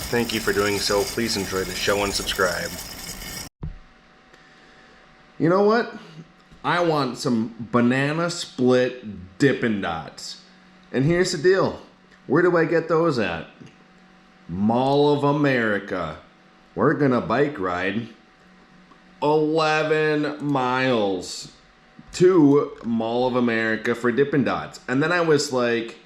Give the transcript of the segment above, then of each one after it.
Thank you for doing so. Please enjoy the show and subscribe. You know what? I want some banana split Dippin' Dots. And here's the deal. Where do I get those at? Mall of America. We're gonna bike ride 11 miles to Mall of America for Dippin' Dots. And then I was like,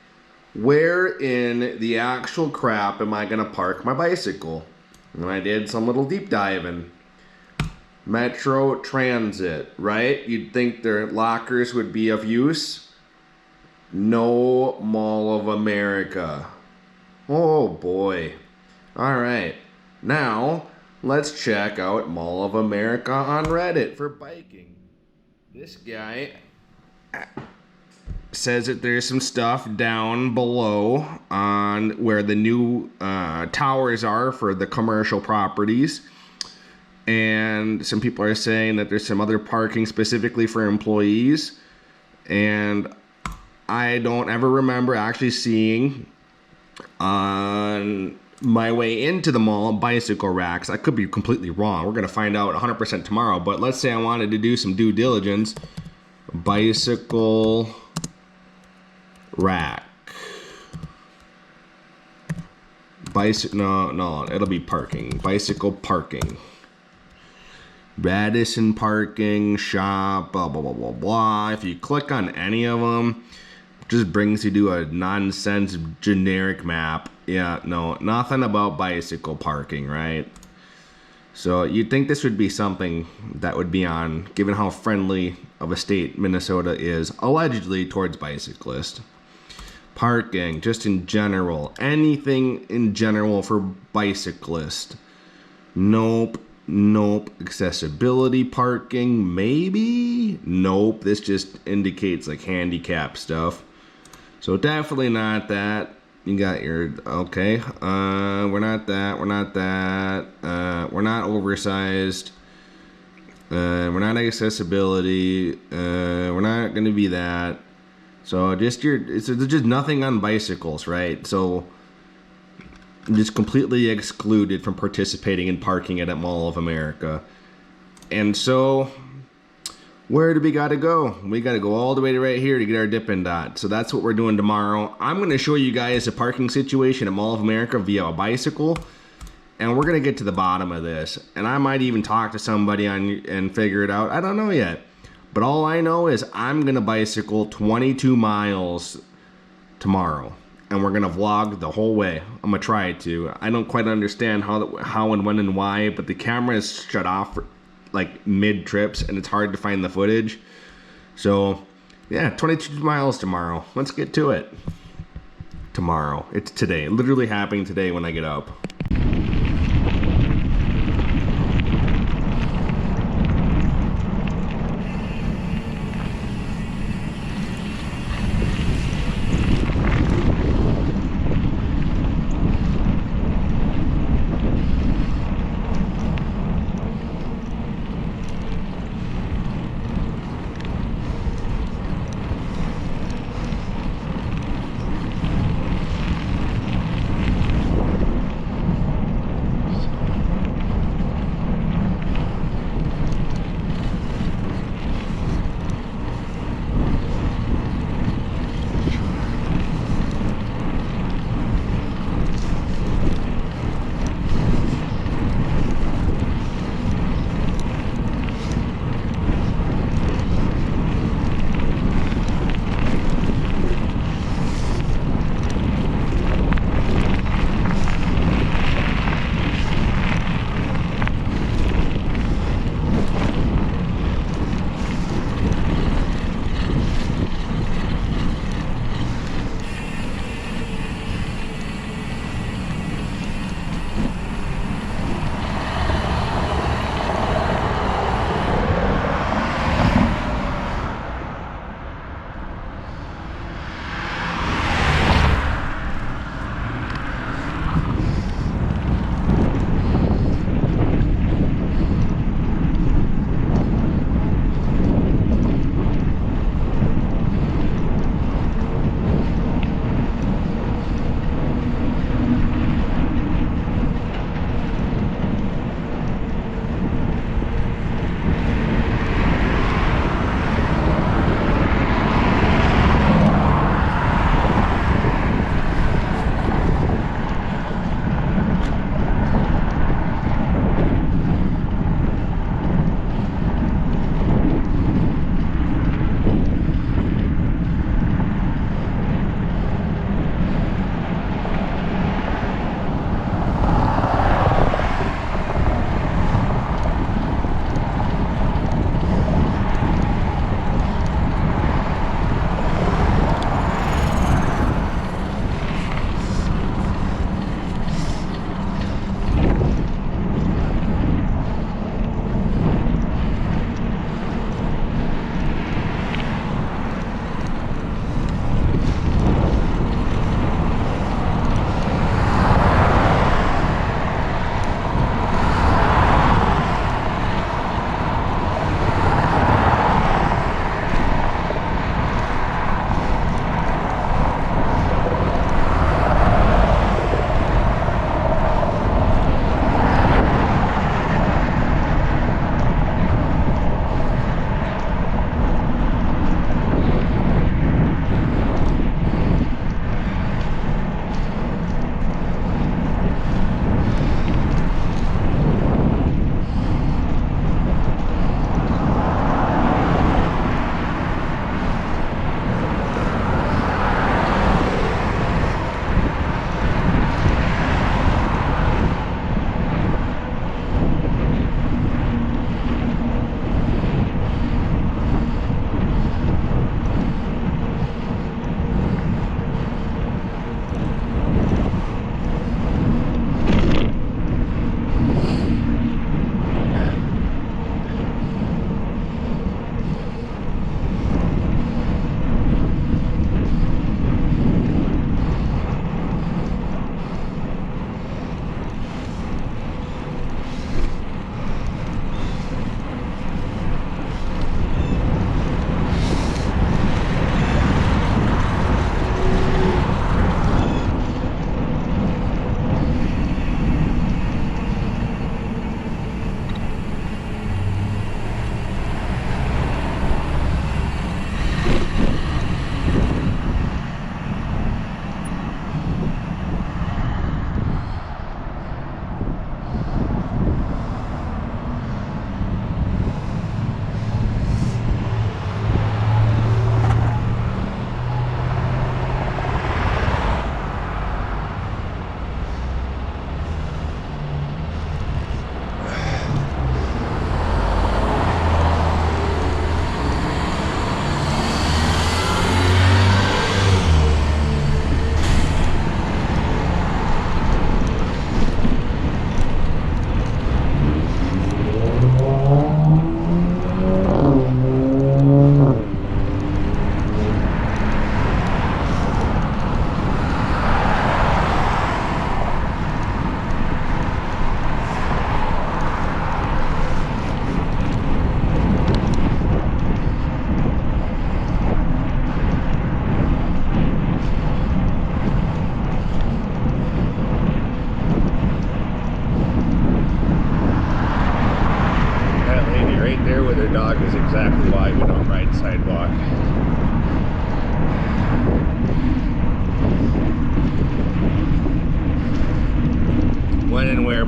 where in the actual crap am I gonna park my bicycle? And I did some little deep diving. Metro Transit, right? You'd think their lockers would be of use. No Mall of America. Oh boy. Alright. Now, let's check out Mall of America on Reddit for biking. This guy says that there's some stuff down below on where the new towers are for the commercial properties. And some people are saying that there's some other parking specifically for employees. And I don't ever remember actually seeing on my way into the mall bicycle racks. I could be completely wrong. We're going to find out 100% tomorrow. But let's say I wanted to do some due diligence. Bicycle rack. No, it'll be parking. Bicycle parking. Radisson parking, shop, blah, blah, blah, blah, blah. If you click on any of them, it just brings you to a nonsense generic map. Yeah, no, nothing about bicycle parking, right? So you'd think this would be something that would be on, given how friendly of a state Minnesota is, allegedly, towards bicyclists. Parking, just in general. Anything in general for bicyclists. Nope. Accessibility parking, maybe? Nope. This just indicates like handicap stuff. So definitely not that. You got your, okay. We're not that. We're not oversized. We're not accessibility. We're not going to be that. So there's just nothing on bicycles, right? So I'm just completely excluded from participating in parking at Mall of America. And so, where do we gotta go? We gotta go all the way to right here to get our Dippin' Dot. So that's what we're doing tomorrow. I'm gonna show you guys a parking situation at Mall of America via a bicycle. And we're gonna get to the bottom of this. And I might even talk to somebody and figure it out. I don't know yet. But all I know is I'm gonna bicycle 22 miles tomorrow. And we're gonna vlog the whole way. I'm gonna try to. I don't quite understand how and when and why, but the camera is shut off for, like mid trips, and it's hard to find the footage. So, yeah, 22 miles tomorrow. Let's get to it. Tomorrow. It's today. Literally happening today when I get up.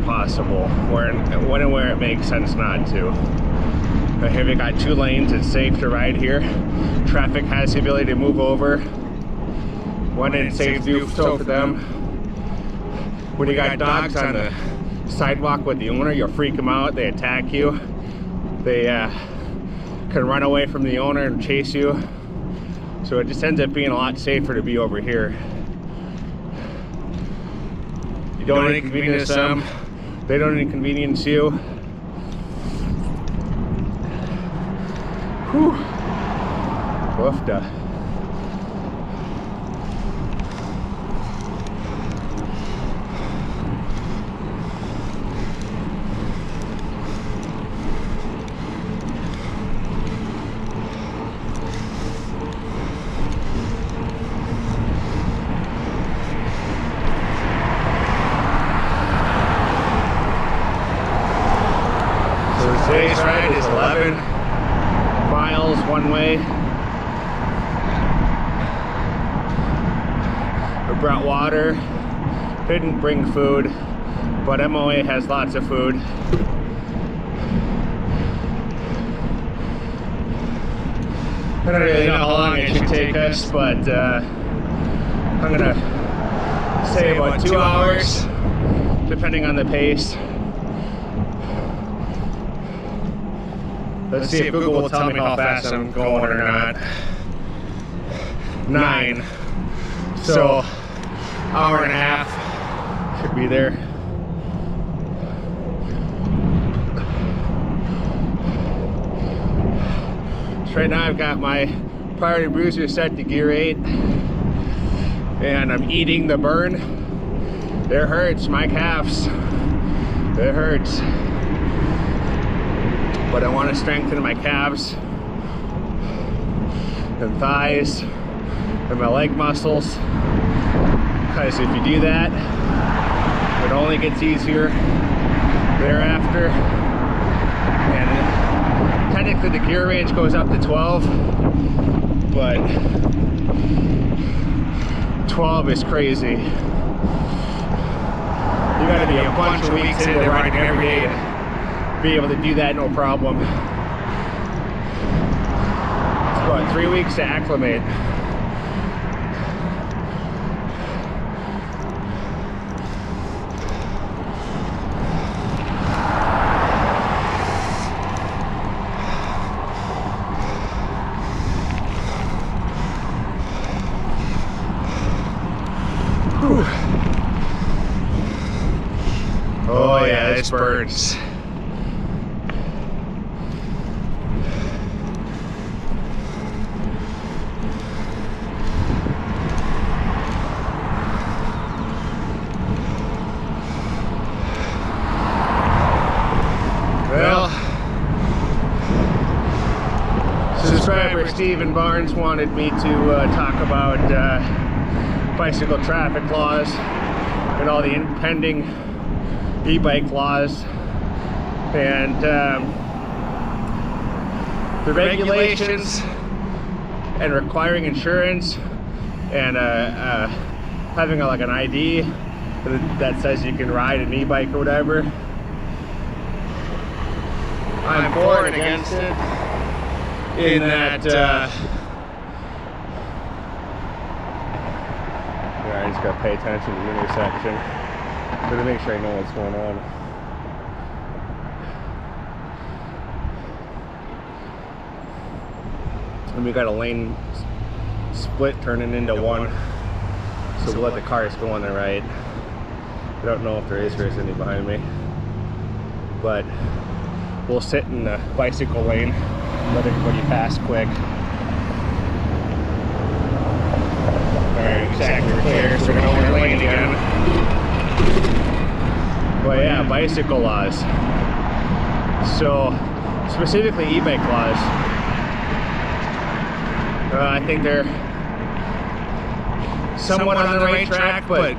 possible, when and where it makes sense not to. But here we got 2 lanes, it's safe to ride here. Traffic has the ability to move over when it's safe to do so for them. When you got dogs on the sidewalk with the owner, you'll freak them out, they attack you. They can run away from the owner and chase you. So it just ends up being a lot safer to be over here. You don't inconvenience them, they don't inconvenience you. Whew. Woofda. Today's ride is 11 miles one way. We brought water, didn't bring food, but MOA has lots of food. I don't really know how long it should take us, but I'm gonna say about 2 hours, depending on the pace. Let's see if Google will tell me how fast I'm going or not. 9. So, hour and a half should be there. So right now I've got my priority bruiser set to gear 8. And I'm eating the burn. It hurts, my calves. It hurts. But I want to strengthen my calves and thighs and my leg muscles, because if you do that, it only gets easier thereafter. And technically the gear range goes up to 12, but 12 is crazy. You gotta be a bunch of weeks into riding every day to be able to do that no problem. It's about 3 weeks to acclimate. Whew. Oh yeah, this burns. Well, subscriber Stephen Barnes wanted me to talk about bicycle traffic laws and all the impending e-bike laws and the regulations and requiring insurance and having like an ID that says you can ride an e-bike or whatever. I'm for and against it in that I just gotta pay attention to the intersection to make sure I know what's going on. And we got a lane split turning into one, so we'll let the cars go on the right. I don't know if there is any behind me, but we'll sit in the bicycle lane and let everybody pass quick. Alright, exactly clear, so we're going over lane again. But yeah, bicycle laws. So, specifically e-bike laws. I think they're somewhat on the right track, but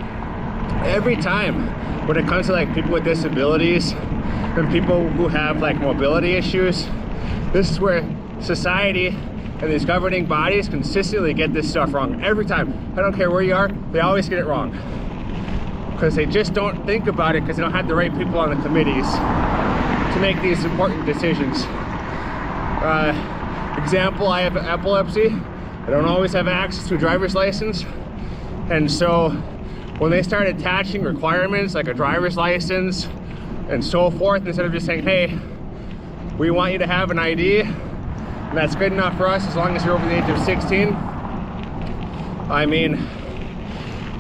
every time when it comes to like people with disabilities and people who have like mobility issues, this is where society and these governing bodies consistently get this stuff wrong every time. I don't care where you are, they always get it wrong. because they just don't think about it, because they don't have the right people on the committees to make these important decisions. Example, I have epilepsy. I don't always have access to a driver's license, and so when they start attaching requirements like a driver's license and so forth, instead of just saying, hey, we want you to have an ID and that's good enough for us as long as you're over the age of 16, I mean,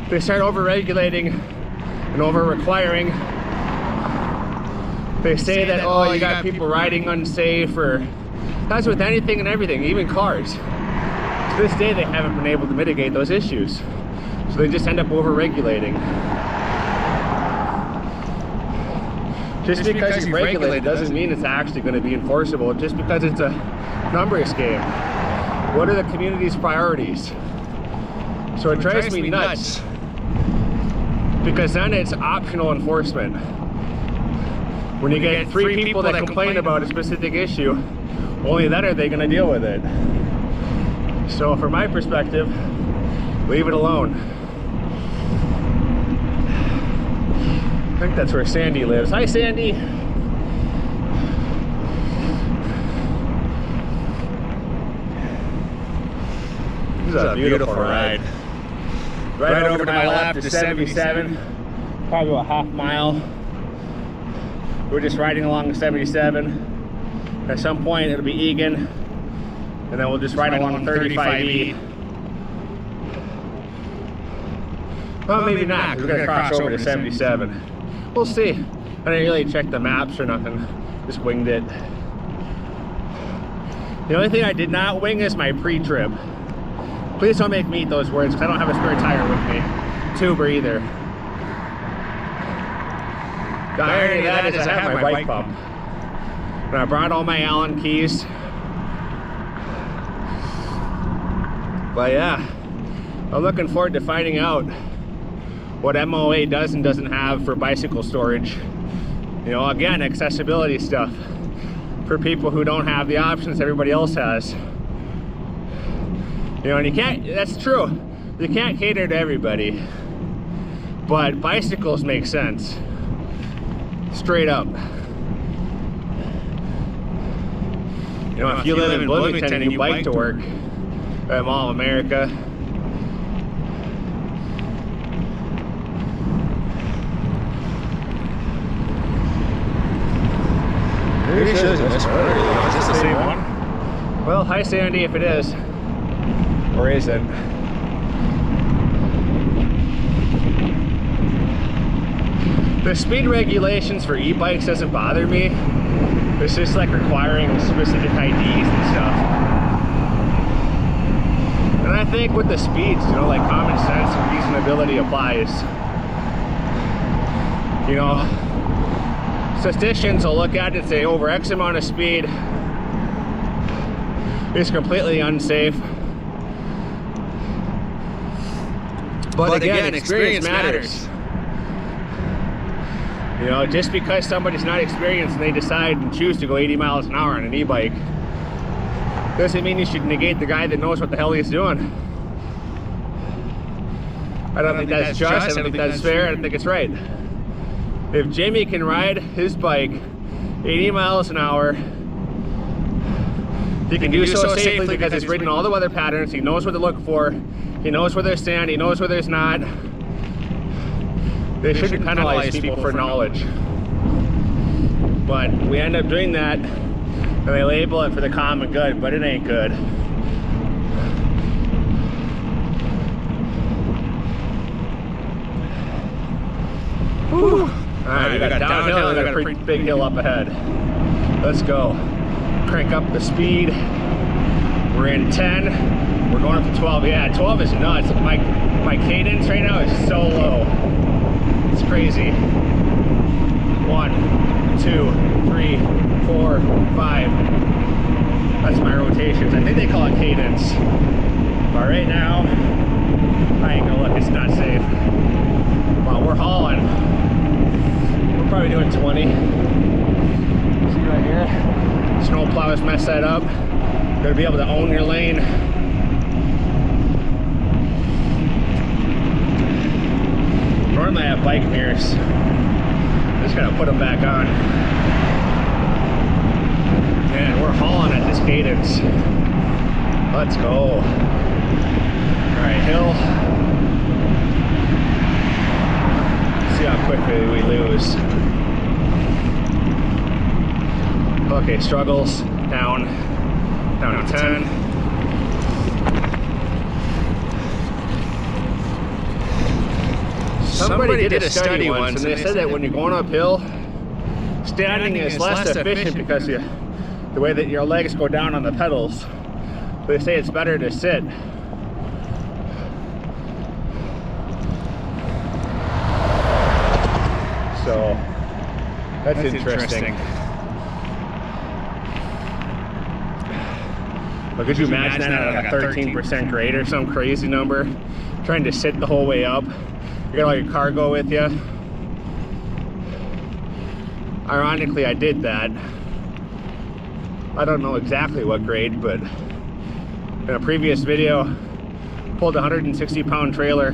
they start over-regulating and over-requiring. They say that, oh, you got people riding unsafe, or that's with anything and everything, even cars. To this day, they haven't been able to mitigate those issues. So they just end up over-regulating. Just because you regulate it doesn't mean it's actually going to be enforceable, just because it's a numbers game. What are the community's priorities? So it drives me nuts, because then it's optional enforcement. When you get 3 people that complain about a specific issue, only then are they going to deal with it. So from my perspective, leave it alone. I think that's where Sandy lives. Hi, Sandy. This is a beautiful ride. Right over to my left is 77, probably about half mile. We're just riding along the 77. At some point it'll be Egan, and then we'll just ride along 35E. Well, maybe not, because we're gonna cross over to 77. We'll see. I didn't really check the maps or nothing, just winged it. The only thing I did not wing is my pre-trip. Please don't make me eat those words, because I don't have a spare tire with me. Tuber either. The irony of that is I have my bike pump. And I brought all my Allen keys. But yeah, I'm looking forward to finding out what MOA does and doesn't have for bicycle storage. You know, again, accessibility stuff for people who don't have the options everybody else has. You know, and you can't, that's true, you can't cater to everybody, but bicycles make sense, straight up. You know, if you live in Bloomington and you bike to work at Mall of America, is this the same one? Well, hi Sandy, if it is. Or isn't. The speed regulations for e-bikes doesn't bother me. It's just like requiring specific IDs and stuff. And I think with the speeds, you know, like common sense and reasonability applies. You know, statisticians will look at it and say over X amount of speed is completely unsafe. But again, experience matters. You know, just because somebody's not experienced and they decide and choose to go 80 miles an hour on an e-bike, doesn't mean you should negate the guy that knows what the hell he's doing. I don't think that's just, I don't think that's fair, I don't think it's right. If Jimmy can ride his bike 80 miles an hour, he can do so safely because he's ridden all the weather patterns, he knows what to look for, he knows where there's sand, he knows where there's not. They shouldn't penalize people for knowledge. But we end up doing that, and they label it for the common good, but it ain't good. Whew. Alright, we got downhill and we got a pretty big hill up ahead. Let's go. Crank up the speed. We're in 10. We're going up to 12. Yeah, 12 is nuts. My cadence right now is so low. It's crazy. 1, 2, 3, 4, 5. That's my rotations. I think they call it cadence. But right now, I ain't gonna look, it's not safe. Well, we're hauling. We're probably doing 20. See right here? Snow plows mess that up. You gotta be able to own your lane. Normally I have bike mirrors. Just gotta put them back on. Man, we're hauling at this cadence. Let's go. All right, hill. See how quickly we lose. Okay, struggles, down to 10. Somebody did a study once, and they said that when you're going uphill, standing is less efficient because the way that your legs go down on the pedals. They say it's better to sit. So that's interesting. But could you imagine that at like a 13% grade or some crazy number? Trying to sit the whole way up. You got all your cargo with you. Ironically, I did that. I don't know exactly what grade, but in a previous video, pulled a 160-pound trailer,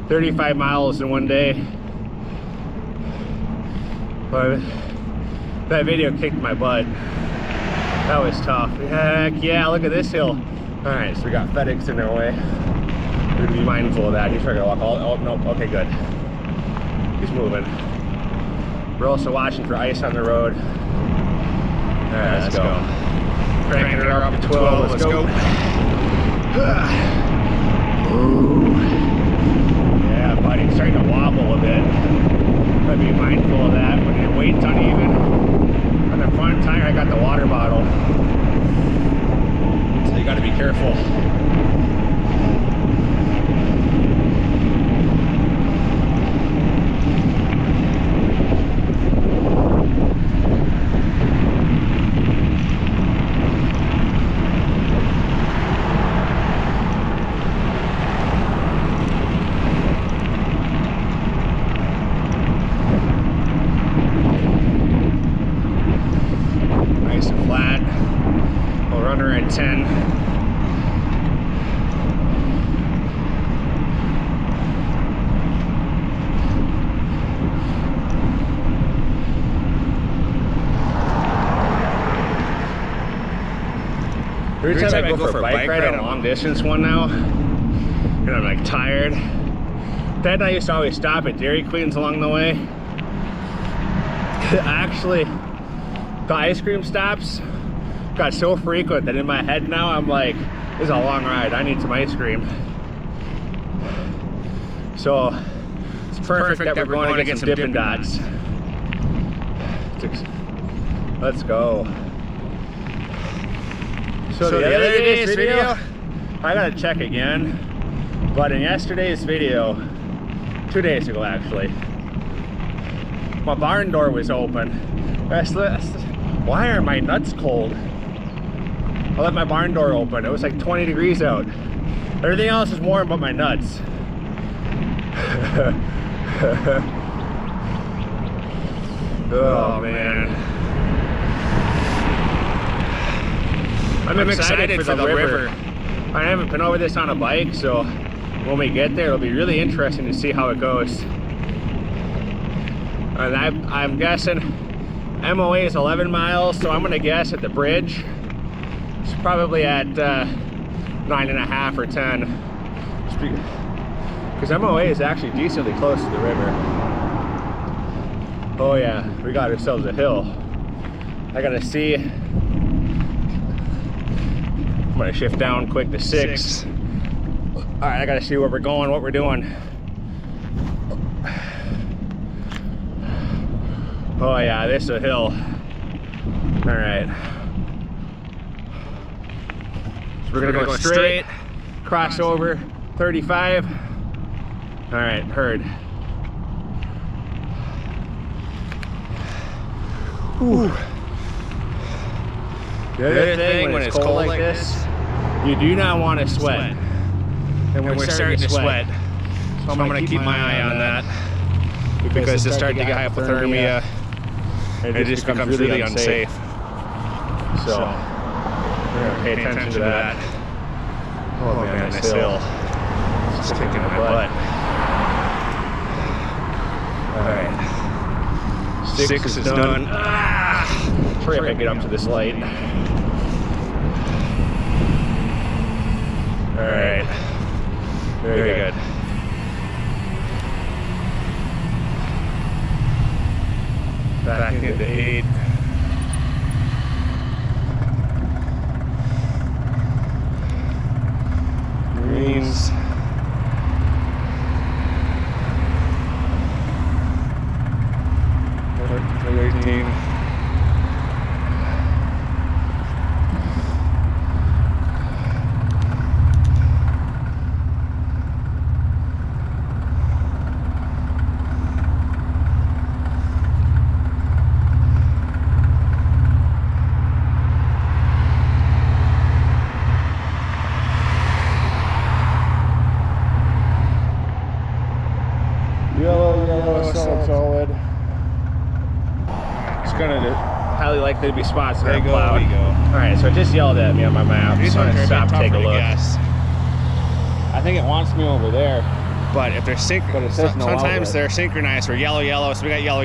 35 miles in one day. But that video kicked my butt. That was tough. Heck yeah, look at this hill. All right, so we got FedEx in our way. We're gonna be mindful of that. He's trying to walk all, oh, no, okay, good. He's moving. We're also watching for ice on the road. All right, let's go. Cranking her up to 12, let's go. Ooh. Yeah, buddy, it's starting to wobble a bit. Gotta be mindful of that when your weight's uneven. On the front tire, I got the water bottle. So you gotta be careful. Nice and flat. We'll run her at 10. Every time I go for a bike ride on a long distance one now, and I'm like tired. Dad and I used to always stop at Dairy Queens along the way. Actually, the ice cream stops got so frequent that in my head now I'm like, this is a long ride, I need some ice cream. So it's perfect that we're going to get some Dippin' Dots. Let's go. So the other day's video, I gotta check again, but in yesterday's video, 2 days ago actually, my barn door was open. Why are my nuts cold? I let my barn door open. It was like 20 degrees out. Everything else is warm but my nuts. Oh man. I'm excited for the river. I haven't been over this on a bike, so when we get there, it'll be really interesting to see how it goes. And I'm guessing MOA is 11 miles, so I'm gonna guess at the bridge it's probably at 9.5 or 10. Because MOA is actually decently close to the river. Oh yeah, we got ourselves a hill. I gotta see. I'm gonna shift down quick to 6. All right, I gotta see where we're going, what we're doing. Oh yeah, this is a hill. All right. So we're gonna go straight, cross over 35. All right, heard. Whew. The other thing, when it's cold like this, you do not want to sweat. And we're starting to sweat. So I'm going to keep my eye on that. Because it's starting to get hypothermia. And it just becomes really unsafe. So, we're going to pay attention to that. Oh man, this hill. It's kicking my butt. 6 is done. Hurry up and get up to this light. All right. Very good. Back into 8. Greens. To 18. Yellow, solid. It's gonna highly likely to be spots that are plowed. All right, so it just yelled at me on my map. So I'm gonna stop, take a look. I think it wants me over there. But if they're sometimes they're synchronized. We're yellow, so we got yellow.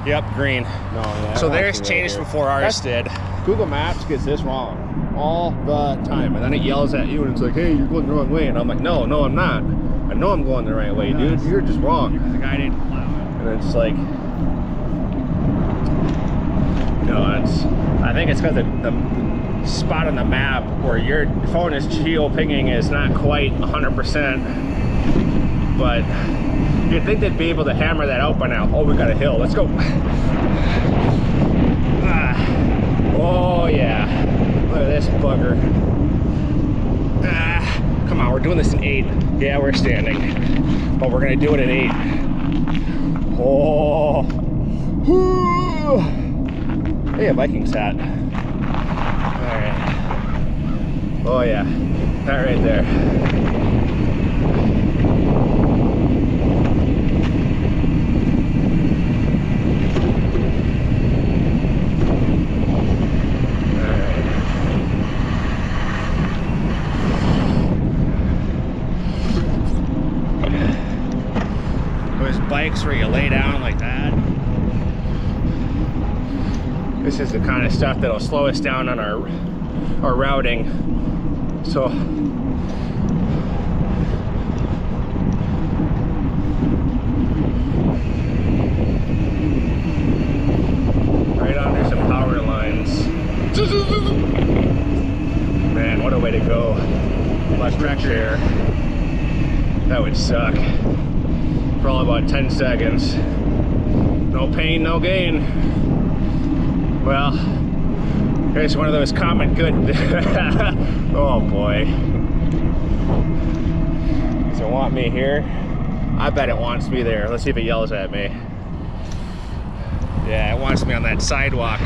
Yep, green. No, yeah, so theirs changed before ours did. Google Maps gets this wrong all the time, and then it yells at you and it's like, "Hey, you're going the wrong way," and I'm like, "No, I'm not. I know I'm going the right way, dude. You're just wrong." Because the guy didn't plow it. And it's like, I think it's because the spot on the map where your phone is geo-pinging is not quite 100%. But you'd think they'd be able to hammer that out by now. Oh, we got a hill. Let's go. Oh, yeah. Look at this bugger. Come on, we're doing this in 8. Yeah, we're standing. But we're going to do it in 8. Oh. Woo. Hey, a Vikings hat. All right. Oh, yeah. That right there. Bikes where you lay down like that. This is the kind of stuff that'll slow us down on our routing. So right under some power lines. Man, what a way to go. Less pressure here. That would suck. For all about 10 seconds. No pain, no gain. Well, here's one of those common good. Oh boy. Does it want me here? I bet it wants me there. Let's see if it yells at me. Yeah, it wants me on that sidewalk.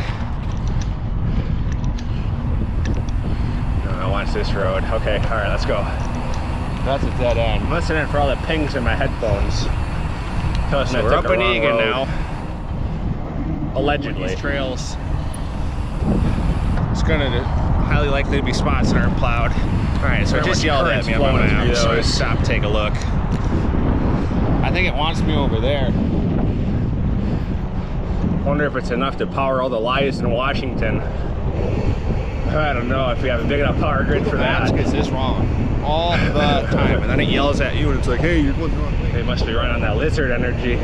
No, it wants this road. Okay, all right, let's go. That's a dead end. I'm listening for all the pings in my headphones. So we're up in Egan now. Allegedly. These trails. It's gonna highly likely to be spots that aren't plowed. All right, so it just yelled at me on my map, so I stopped, take a look. I think it wants me over there. Wonder if it's enough to power all the lights in Washington. I don't know if we have a big enough power grid for that. Gets this wrong all the time, and then it yells at you and it's like, "Hey, you're going the wrong way." They must be running on that lizard energy.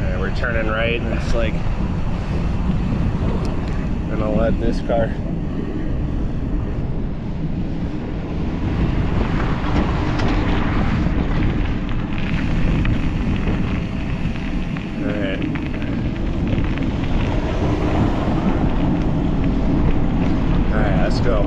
And we're turning right, and it's like, gonna let this car. All right. All right, let's go.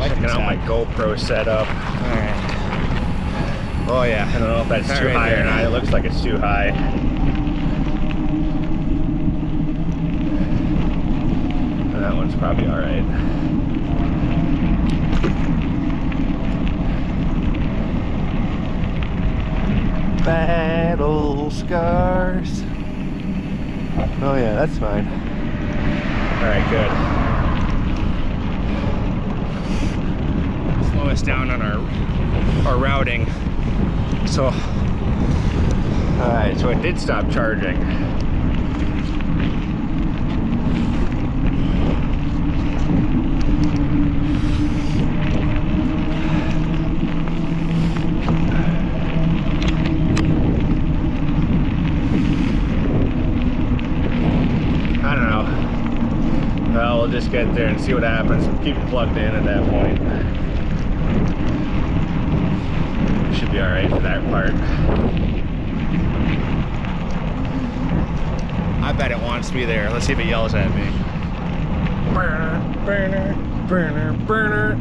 Checking out my GoPro setup. Alright. Oh yeah, I don't know if that's too high or not. It looks like it's too high. That one's probably alright. Battle scars. Oh yeah, that's fine. All right, good. Slow us down on our routing. So, all right, so it did stop charging. I don't know. Well, we'll just get there and see what happens. Keep it plugged in at that point. Should be all right for that part. I bet it wants me there. Let's see if it yells at me. Burner, burner, burner, burner.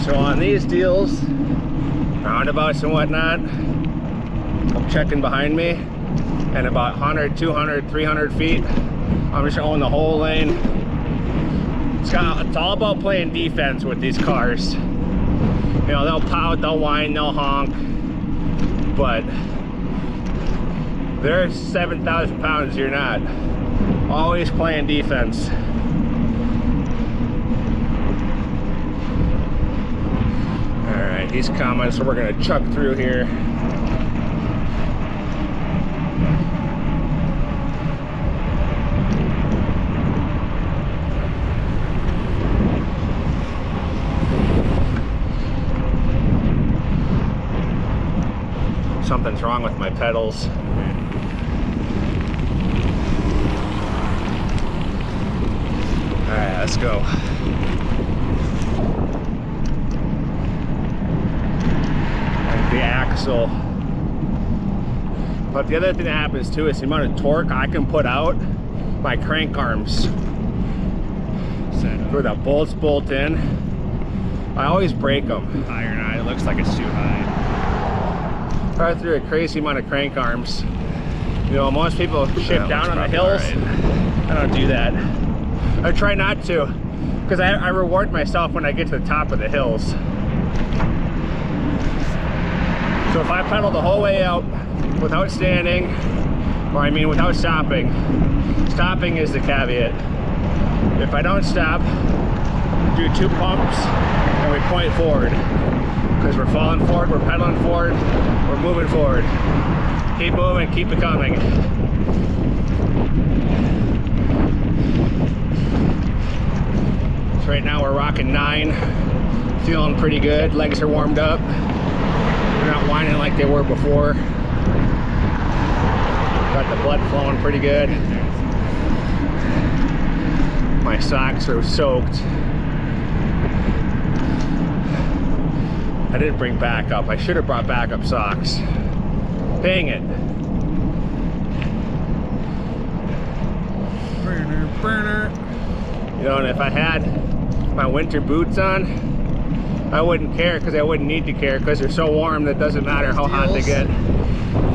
So on these deals, roundabouts and whatnot, I'm checking behind me, and about 100, 200, 300 feet, I'm just going the whole lane. It's all about playing defense with these cars. You know, they'll pout, they'll whine, they'll honk, but they're 7,000 pounds, you're not. Always playing defense. All right, he's coming, so we're gonna chuck through here. Something's wrong with my pedals. All right, let's go. And the axle. But the other thing that happens too is the amount of torque I can put out my crank arms. Where the bolts bolt in, I always break them. Higher or not, it looks like it's too high. Right through a crazy amount of crank arms. You know, most people shift down on the hills. Right. I don't do that. I try not to, because I reward myself when I get to the top of the hills. So if I pedal the whole way out without standing, or I mean without stopping, stopping is the caveat. If I don't stop, do 2 pumps, and we point forward. Because we're falling forward, we're pedaling forward, we're moving forward. Keep moving, keep it coming. So right now we're rocking 9, feeling pretty good. Legs are warmed up. They're not whining like they were before. Got the blood flowing pretty good. My socks are soaked. I didn't bring backup. I should have brought backup socks. Dang it. Burner, burner. You know, and if I had my winter boots on, I wouldn't care, because I wouldn't need to care, because they're so warm that it doesn't matter how hot they get.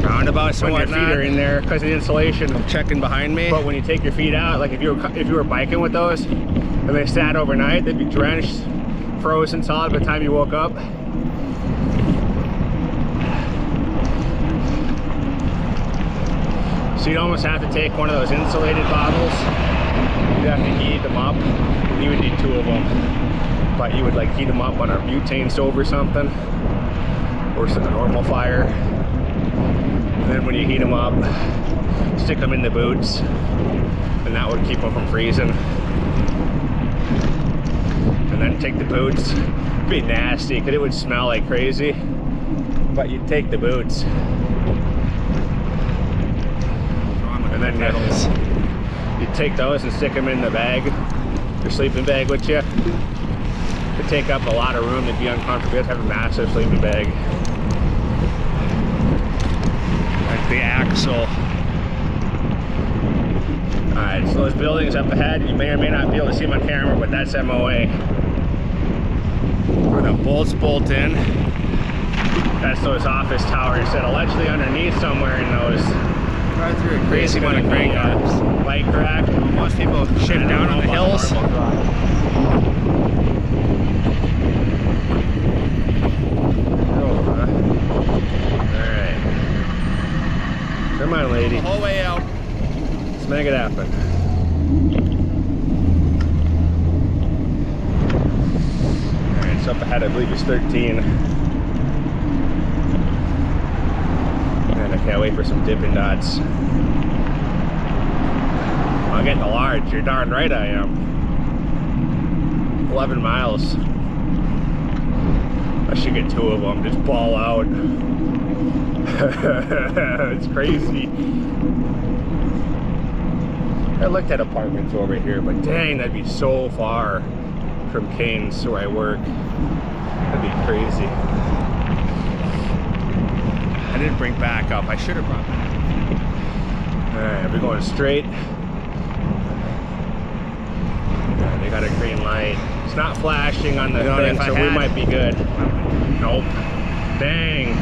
Roundabouts when your feet are in there because of the insulation. I'm checking behind me. But when you take your feet out, like if you were biking with those and they sat overnight, they'd be drenched, frozen solid by the time you woke up. So you'd almost have to take one of those insulated bottles. You'd have to heat them up, and you would need 2 of them. But you would like heat them up on a butane stove or something, or a normal fire. And then when you heat them up, stick them in the boots, and that would keep them from freezing. And then take the boots. It'd be nasty, because it would smell like crazy. But you'd take the boots. And then you'd take those and stick them in the bag, your sleeping bag with you. It'd take up a lot of room, it'd be uncomfortable. You have to have a massive sleeping bag. Like the axle. Alright, so those buildings up ahead, you may or may not be able to see them on camera, but that's MOA. Where the bolts bolt in, that's those office towers that allegedly underneath somewhere in those. Right through a crazy amount of crank arms. Light crack. Most people shift down on the hills. Alright. make it happen. Alright, so up ahead I believe is 13. And I can't wait for some dipping dots. I'm getting large, you're darn right I am. 11 miles. I should get 2 of them, just ball out. It's crazy. I looked at apartments over here, but dang, that'd be so far from Kane's where I work. That'd be crazy. I didn't bring backup. I should have brought backup. Alright, we're going straight. Yeah, they got a green light. It's not flashing on the thing, so we might be good. Nope. Dang.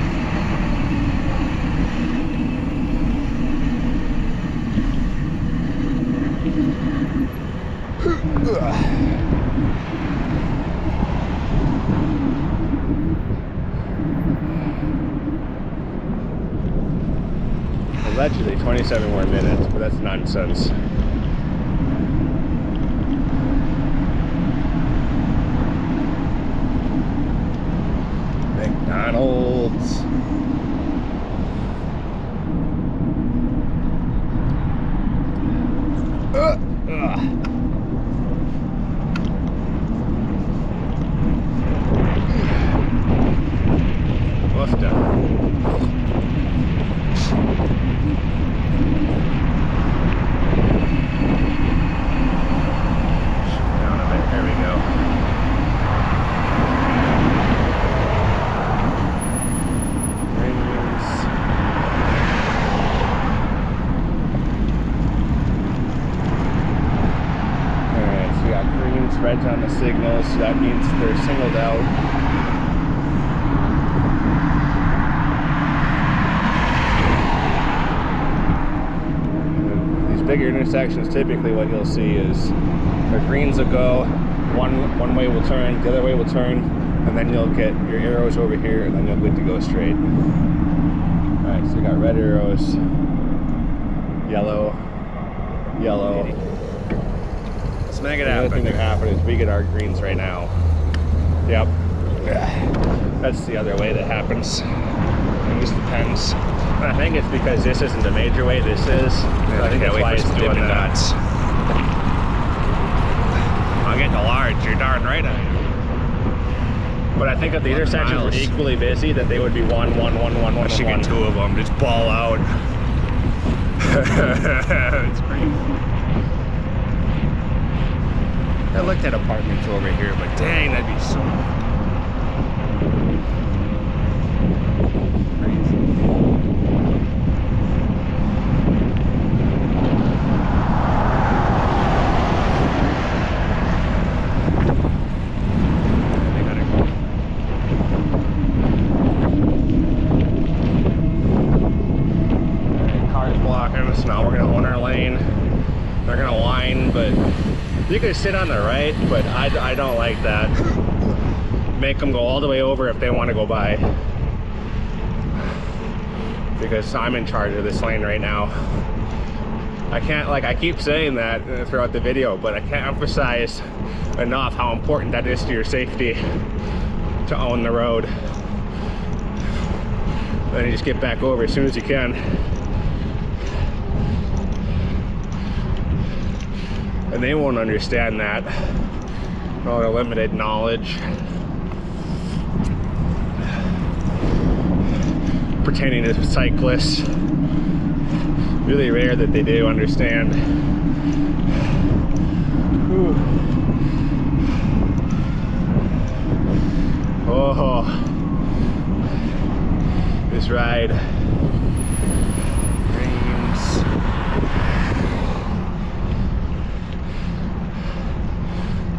Allegedly 27 more minutes, but that's nonsense. McDonald's. Almost done. Down a bit. There we go. Alright, so we got greens, reds on the signals, so that means they're singled out. Bigger intersections, typically what you'll see is the greens will go, one way will turn, the other way will turn, and then you'll get your arrows over here, and then you're good to go straight. Alright, so we got red arrows, yellow, yellow. Let's make it happen. The other thing that happened is we get our greens right now. Yep. That's the other way that happens. It just depends. I think it's because this isn't a major way, this is. So I think that's why it's doing that. I'm getting large, you're darn right I am. But I think if the intersections were equally busy, that they would be 1, 1, 1, 1, 1, I should get 2 of them, just ball out. It's crazy. I looked at apartments over here, but dang, that'd be so so now we're gonna own our lane. They're gonna whine, but you can sit on the right, but I don't like that. Make them go all the way over if they want to go by, because I'm in charge of this lane right now. I can't, like, I keep saying that throughout the video, but I can't emphasize enough how important that is to your safety to own the road. Then you just get back over as soon as you can. And they won't understand that. All their limited knowledge. Pertaining to cyclists. Really rare that they do understand. Whew. Oh, this ride.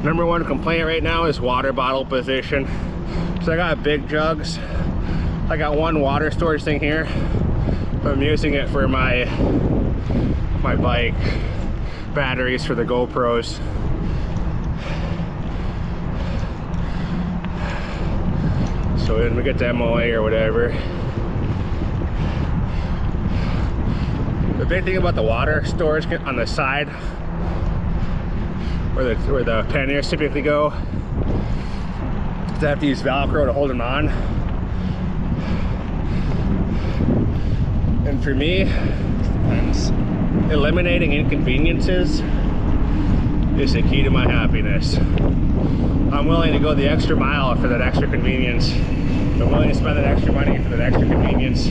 Number one complaint right now is water bottle position. So I got big jugs. I got one water storage thing here. I'm using it for my bike, batteries for the GoPros. So when we get to MOA or whatever, the big thing about the water storage on the side, where the panniers typically go, is they have to use Velcro to hold them on. And for me, eliminating inconveniences is the key to my happiness. I'm willing to go the extra mile for that extra convenience. I'm willing to spend that extra money for that extra convenience.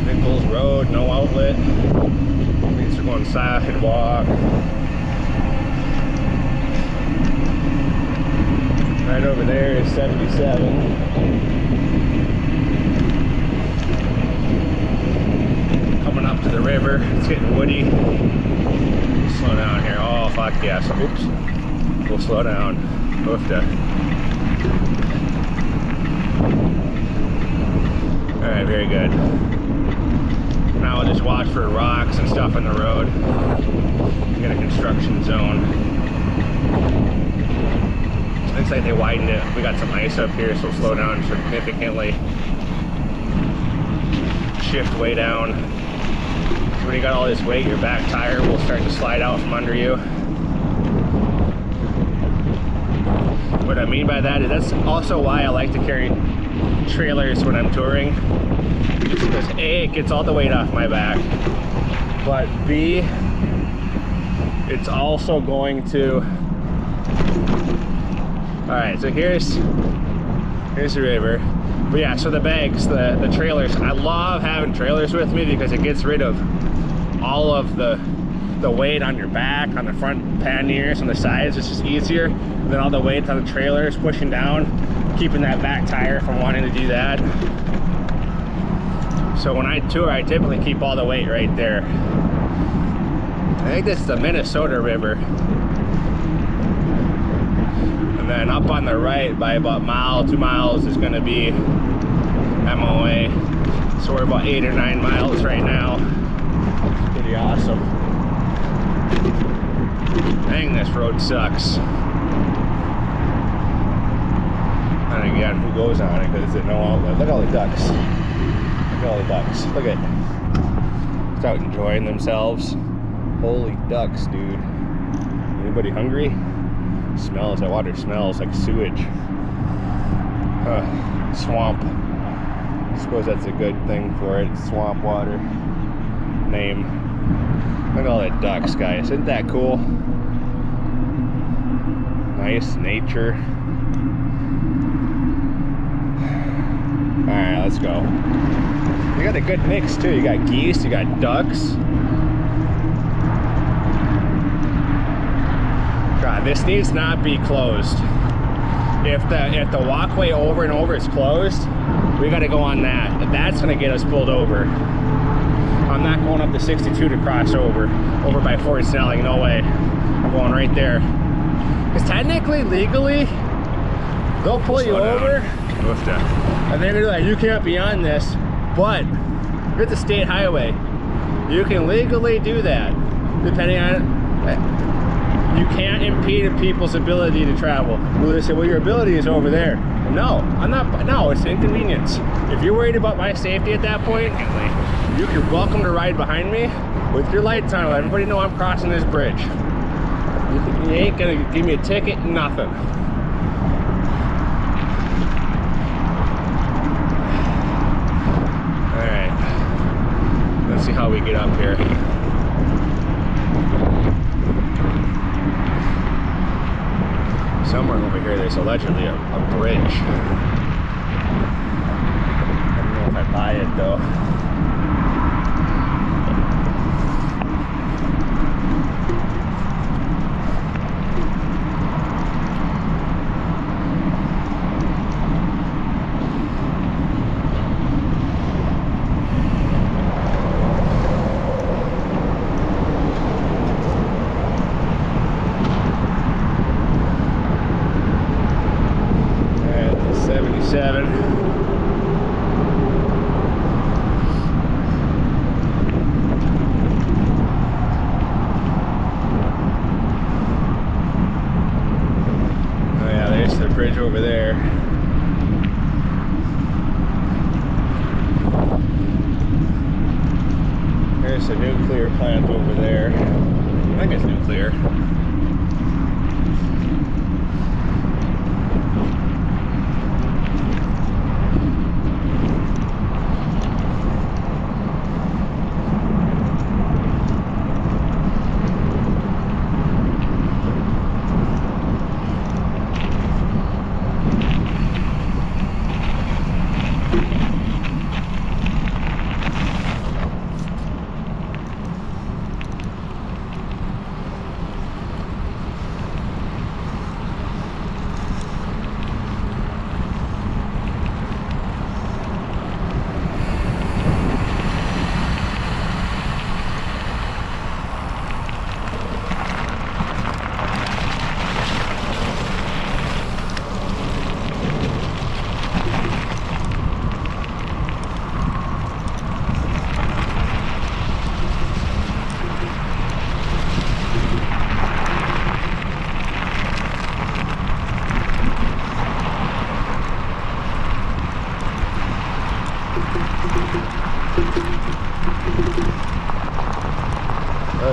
Nichols Road, no outlet. Means we're going sidewalk. Right over there is 77. Coming up to the river, it's getting woody. Slow down here. Oh, fuck yes. Oops. We'll slow down. Oofta. Alright, very good. Now we'll just watch for rocks and stuff in the road. We got a construction zone. Looks like they widened it. We got some ice up here, so we'll slow down significantly. Shift way down. So when you got all this weight, your back tire will start to slide out from under you. What I mean by that is that's also why I like to carry trailers when I'm touring. Just because A, it gets all the weight off my back, but B, it's also going to... Alright, so here's the river. But yeah, so the bags, the trailers, I love having trailers with me because it gets rid of all of the weight on your back, on the front panniers, on the sides. It's just easier than all the weight on the trailers pushing down, keeping that back tire from wanting to do that. So when I tour, I typically keep all the weight right there. I think this is the Minnesota River. And then up on the right by about a mile, 2 miles is going to be MOA. So we're about 8 or 9 miles right now. It's pretty awesome. Dang, this road sucks. And again, who goes on it because it's no outlet. Look at all the ducks. Look at all the ducks. Look at it. Just out enjoying themselves. Holy ducks, dude. Anybody hungry? Smells, that water smells like sewage. Swamp. I suppose that's a good thing for it. Swamp water. Name. Look at all the ducks, guys. Isn't that cool? Nice nature. Alright, let's go. You got a good mix too. You got geese, you got ducks. God, this needs not be closed. If the walkway over and over is closed, we got to go on that. That's going to get us pulled over. I'm not going up to 62 to cross over by Fort Snelling. No way. I'm going right there. Because technically, legally, they'll pull you over. And they're gonna be like, you can't be on this. But it's a state highway. You can legally do that, depending on. You can't impede people's ability to travel. Well, they say, well, your ability is over there. No, I'm not. No, it's an inconvenience. If you're worried about my safety at that point, you're welcome to ride behind me with your lights on. Let everybody know I'm crossing this bridge. You ain't gonna give me a ticket, nothing. All right, let's see how we get up here. Somewhere over here there's allegedly a bridge. I don't know if I buy it though. over there. There's a nuclear plant over there. I think it's nuclear.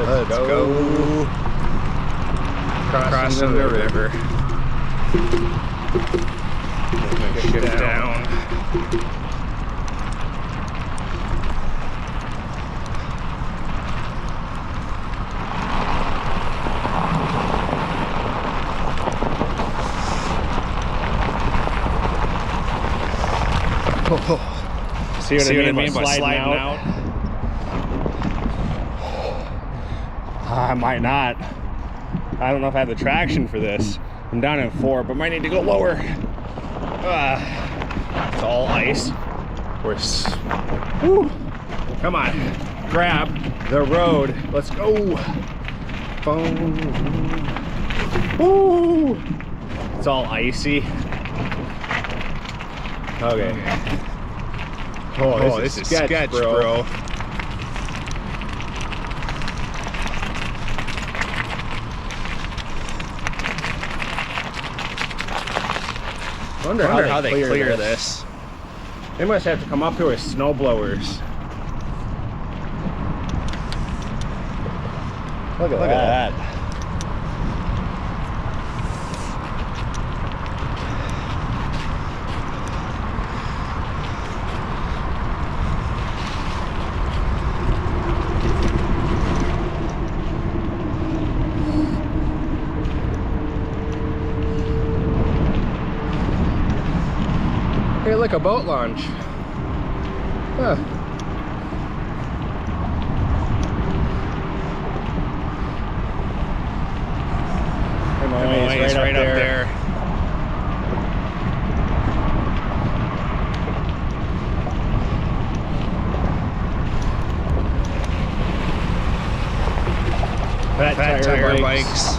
Let's go. Crossing the river. Get down. Oh. See what I mean by sliding out? I might not. I don't know if I have the traction for this. I'm down in 4, but might need to go lower. It's all ice. Woo. Come on, grab the road. Let's go. Boom. Woo. It's all icy. Okay. Oh, this is sketch, bro. I wonder how they clear this. They must have to come up here with snow blowers. Look at that. Hey, look, a boat launch. Huh. It's right up there. Fat tire bikes.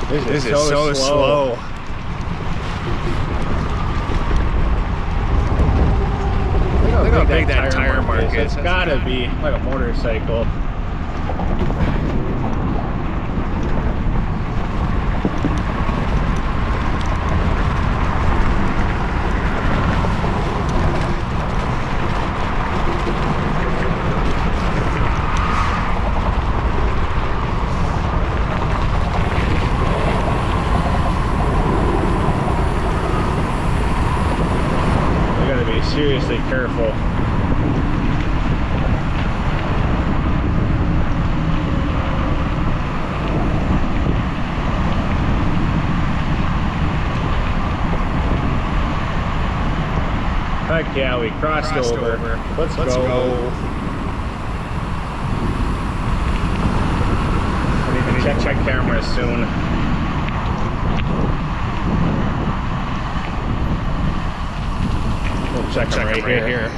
This is so slow. Look how big that tire mark is. It's gotta be like a motorcycle. Seriously careful. Heck yeah, we crossed over. Let's go. I need to check cameras soon. Check them right here.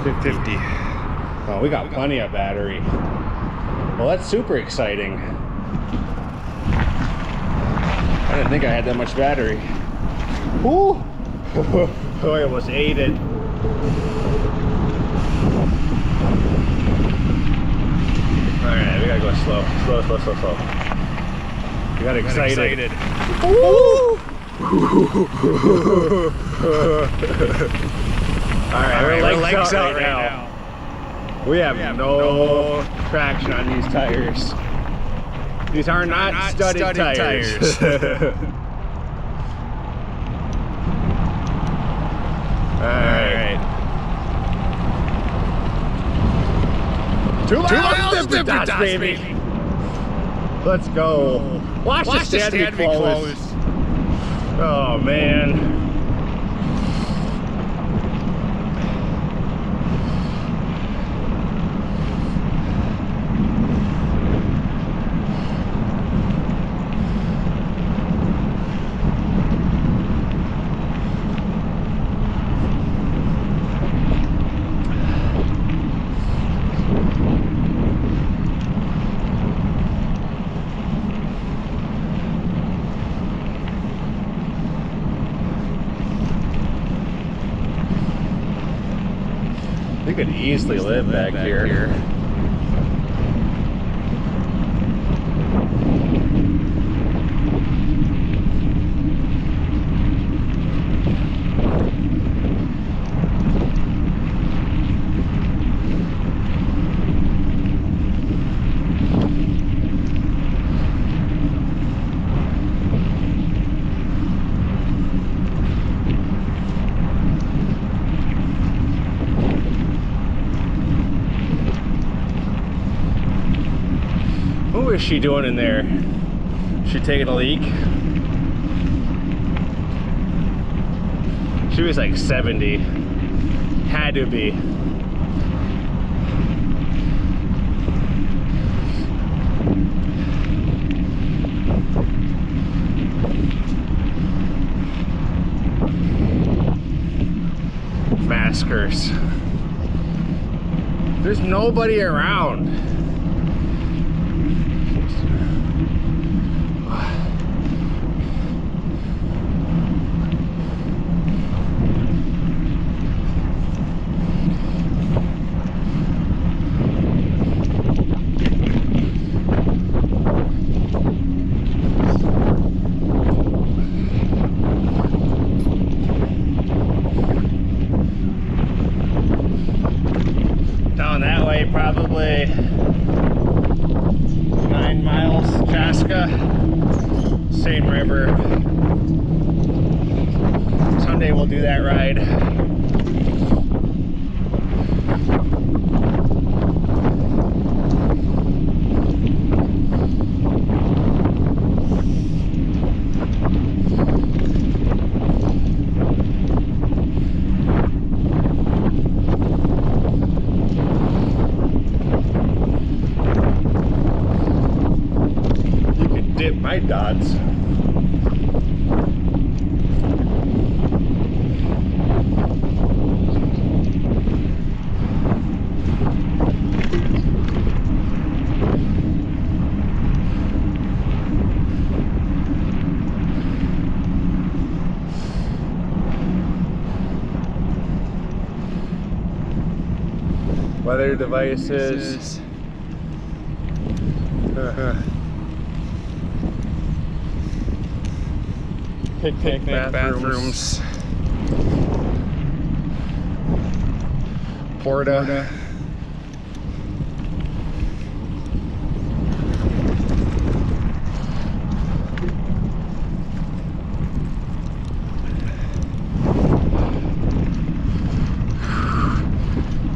$50. Oh, we got plenty of battery. Well, that's super exciting. I didn't think I had that much battery. Ooh! Oh, I almost ate it. Alright, we gotta go slow. Slow. We got excited. Ooh! Alright, we're legs out right now. We have no traction on these tires. These are not studded tires. Alright. 2 miles, dippin' dots, baby. Let's go. Watch the stand be closed. Oh, man. You could easily live back here. What is she doing in there? She taking a leak? She was like 70. Had to be. Maskers. There's nobody around. Down that way, probably 9 miles, Chaska, same river. Someday we'll do that ride. Dip my dots. Weather devices. Picnic bathrooms. Porta.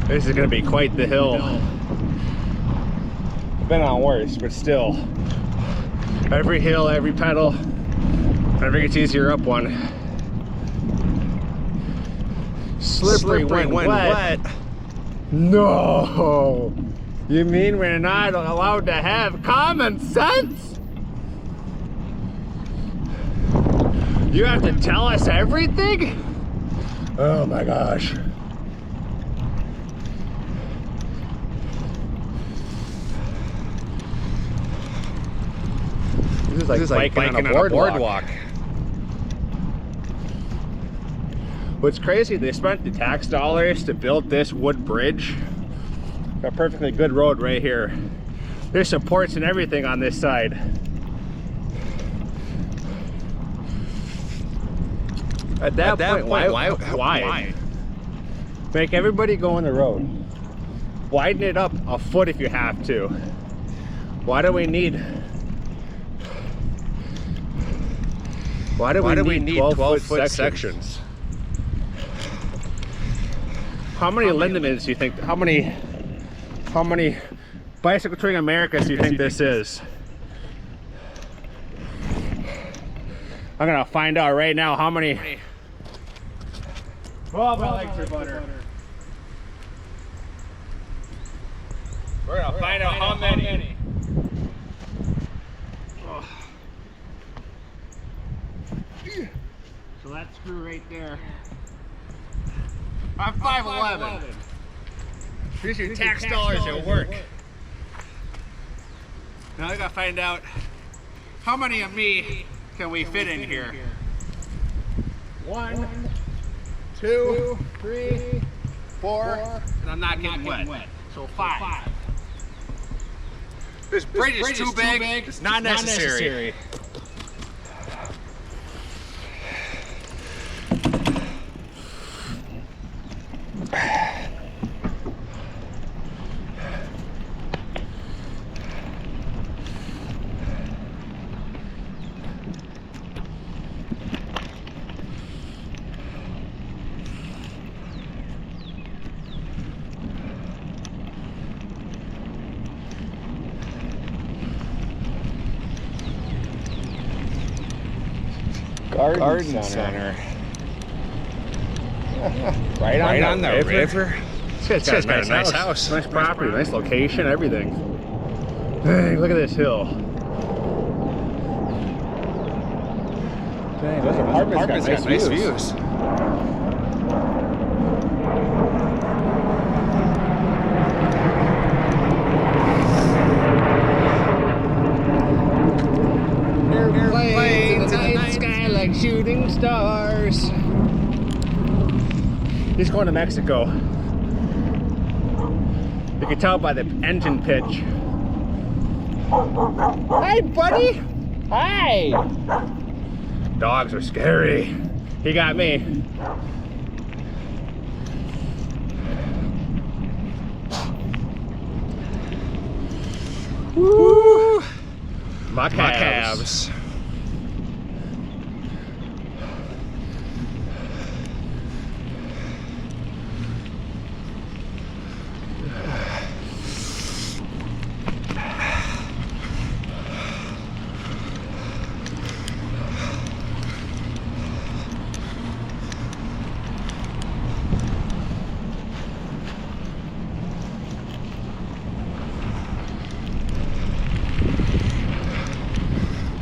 This is going to be quite the hill. Been on worse, but still. Every hill, every pedal. Never gets easier up one. Slippery when wet. No! You mean we're not allowed to have common sense? You have to tell us everything? Oh my gosh. This is like biking on a boardwalk. What's crazy, they spent the tax dollars to build this wood bridge. A perfectly good road right here. There's supports and everything on this side. At that point, why? Make everybody go on the road. Widen it up a foot if you have to. Why do we need 12-foot sections? How many Lindemans do you think, how many bicycle touring Americas do you think this is? I'm gonna find out right now how many. Oh, my legs are butter. We're gonna find out how many. Oh. So that screw right there. I'm 5'11". Here's your tax dollars at work. Now I gotta find out how many of me can we fit in here. 1, 2, 3, 4, and I'm not getting wet. So 5. This bridge is too big. It's not necessary. Garden center. right on the river. It's got a nice house. Nice property, nice location, everything. Hey, look at this hill. Dang, those apartments got nice views. Airplanes in the night sky like shooting stars. He's going to Mexico. You can tell by the engine pitch. Hi, buddy. Hi. Dogs are scary. He got me. Woo! My calves.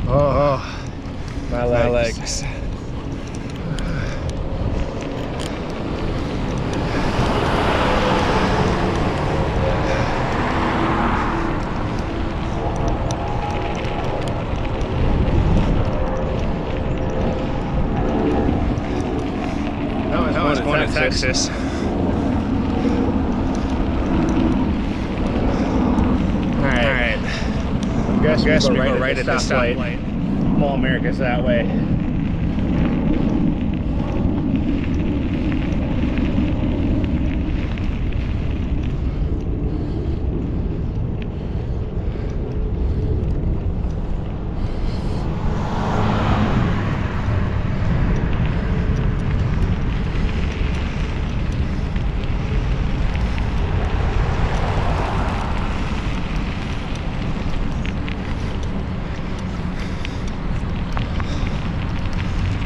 Oh, my legs. That was going to Texas. Alright. I guess we go right at the stoplight. All America's that way.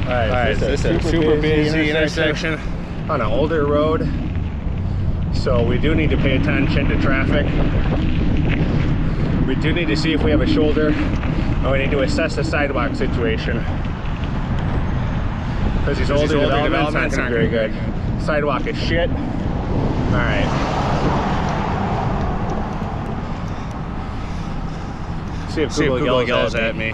Alright, this is a super busy intersection on an older road, so we do need to pay attention to traffic. We do need to see if we have a shoulder, and we need to assess the sidewalk situation, because these older developments aren't going to be very good. Sidewalk is shit. Alright. See if Google yells at me.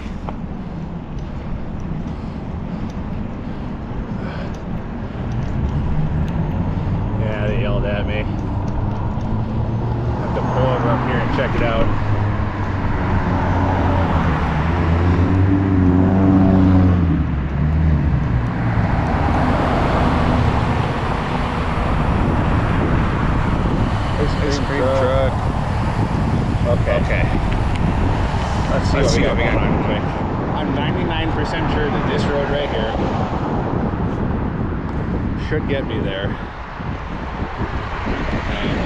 should get me there.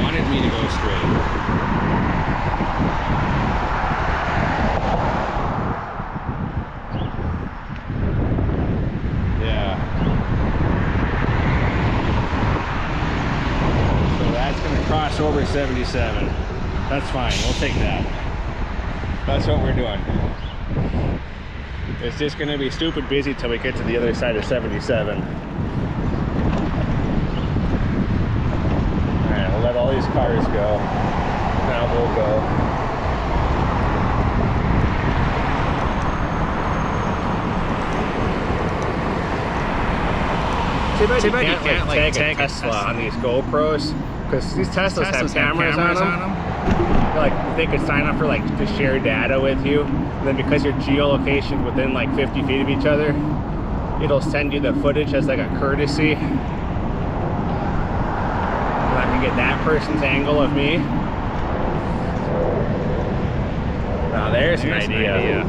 Wanted me to go straight. Yeah. So that's gonna cross over 77. That's fine, we'll take that. That's what we're doing. It's just gonna be stupid busy till we get to the other side of 77. Alright, we'll let all these cars go. Now we'll go. Too bad you can't like tag a Tesla on these GoPros, because these Teslas have cameras on them. Like they could sign up for like to share data with you, and then because your geolocation's within like 50 feet of each other, it'll send you the footage as like a courtesy. And I can get that person's angle of me. Now there's an idea.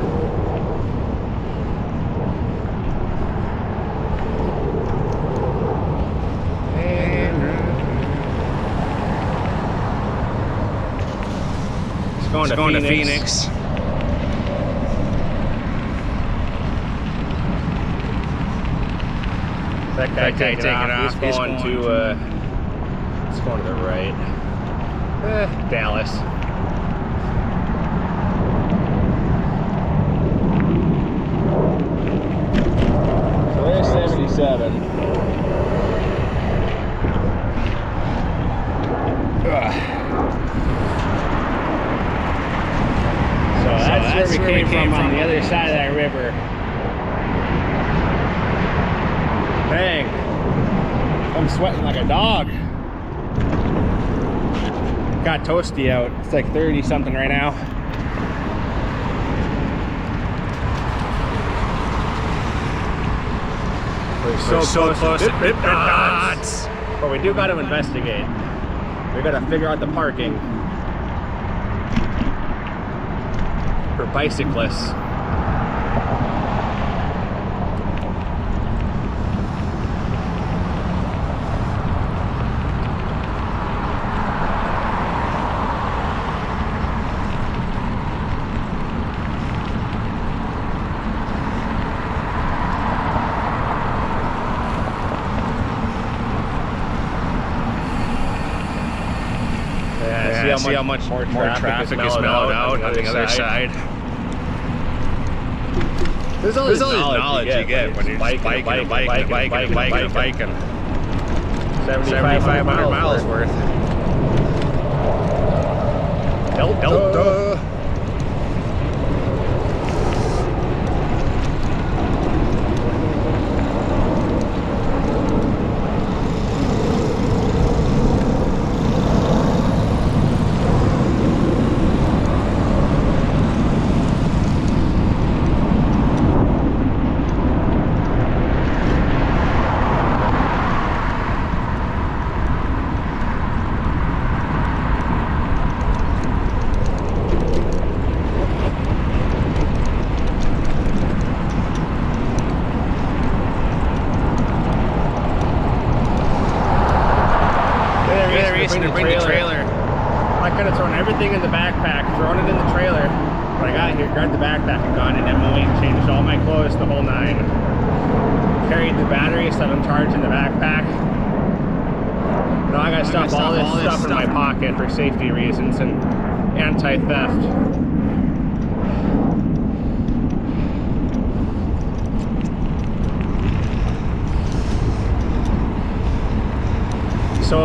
Going to Phoenix. That guy taking off. He's going to it's going to the right. Dallas. So there's 77. So that's where we came from on the other side of that river. Dang. I'm sweating like a dog. Got toasty out. It's like 30 something right now. We're so close to dip dots. But we do got to investigate. We got to figure out the parking for bicyclists. See how much more traffic is mellowed out on the other side. There's all this knowledge you get when you're just biking. 75 miles worth. Delta. Bring the trailer. I could have thrown everything in the backpack, thrown it in the trailer. When I got here, grabbed the backpack and gone in MOE, changed all my clothes, the whole nine. Carried the battery, set them charged in the backpack. Now I gotta stuff all this stuff in my pocket for safety reasons and anti-theft.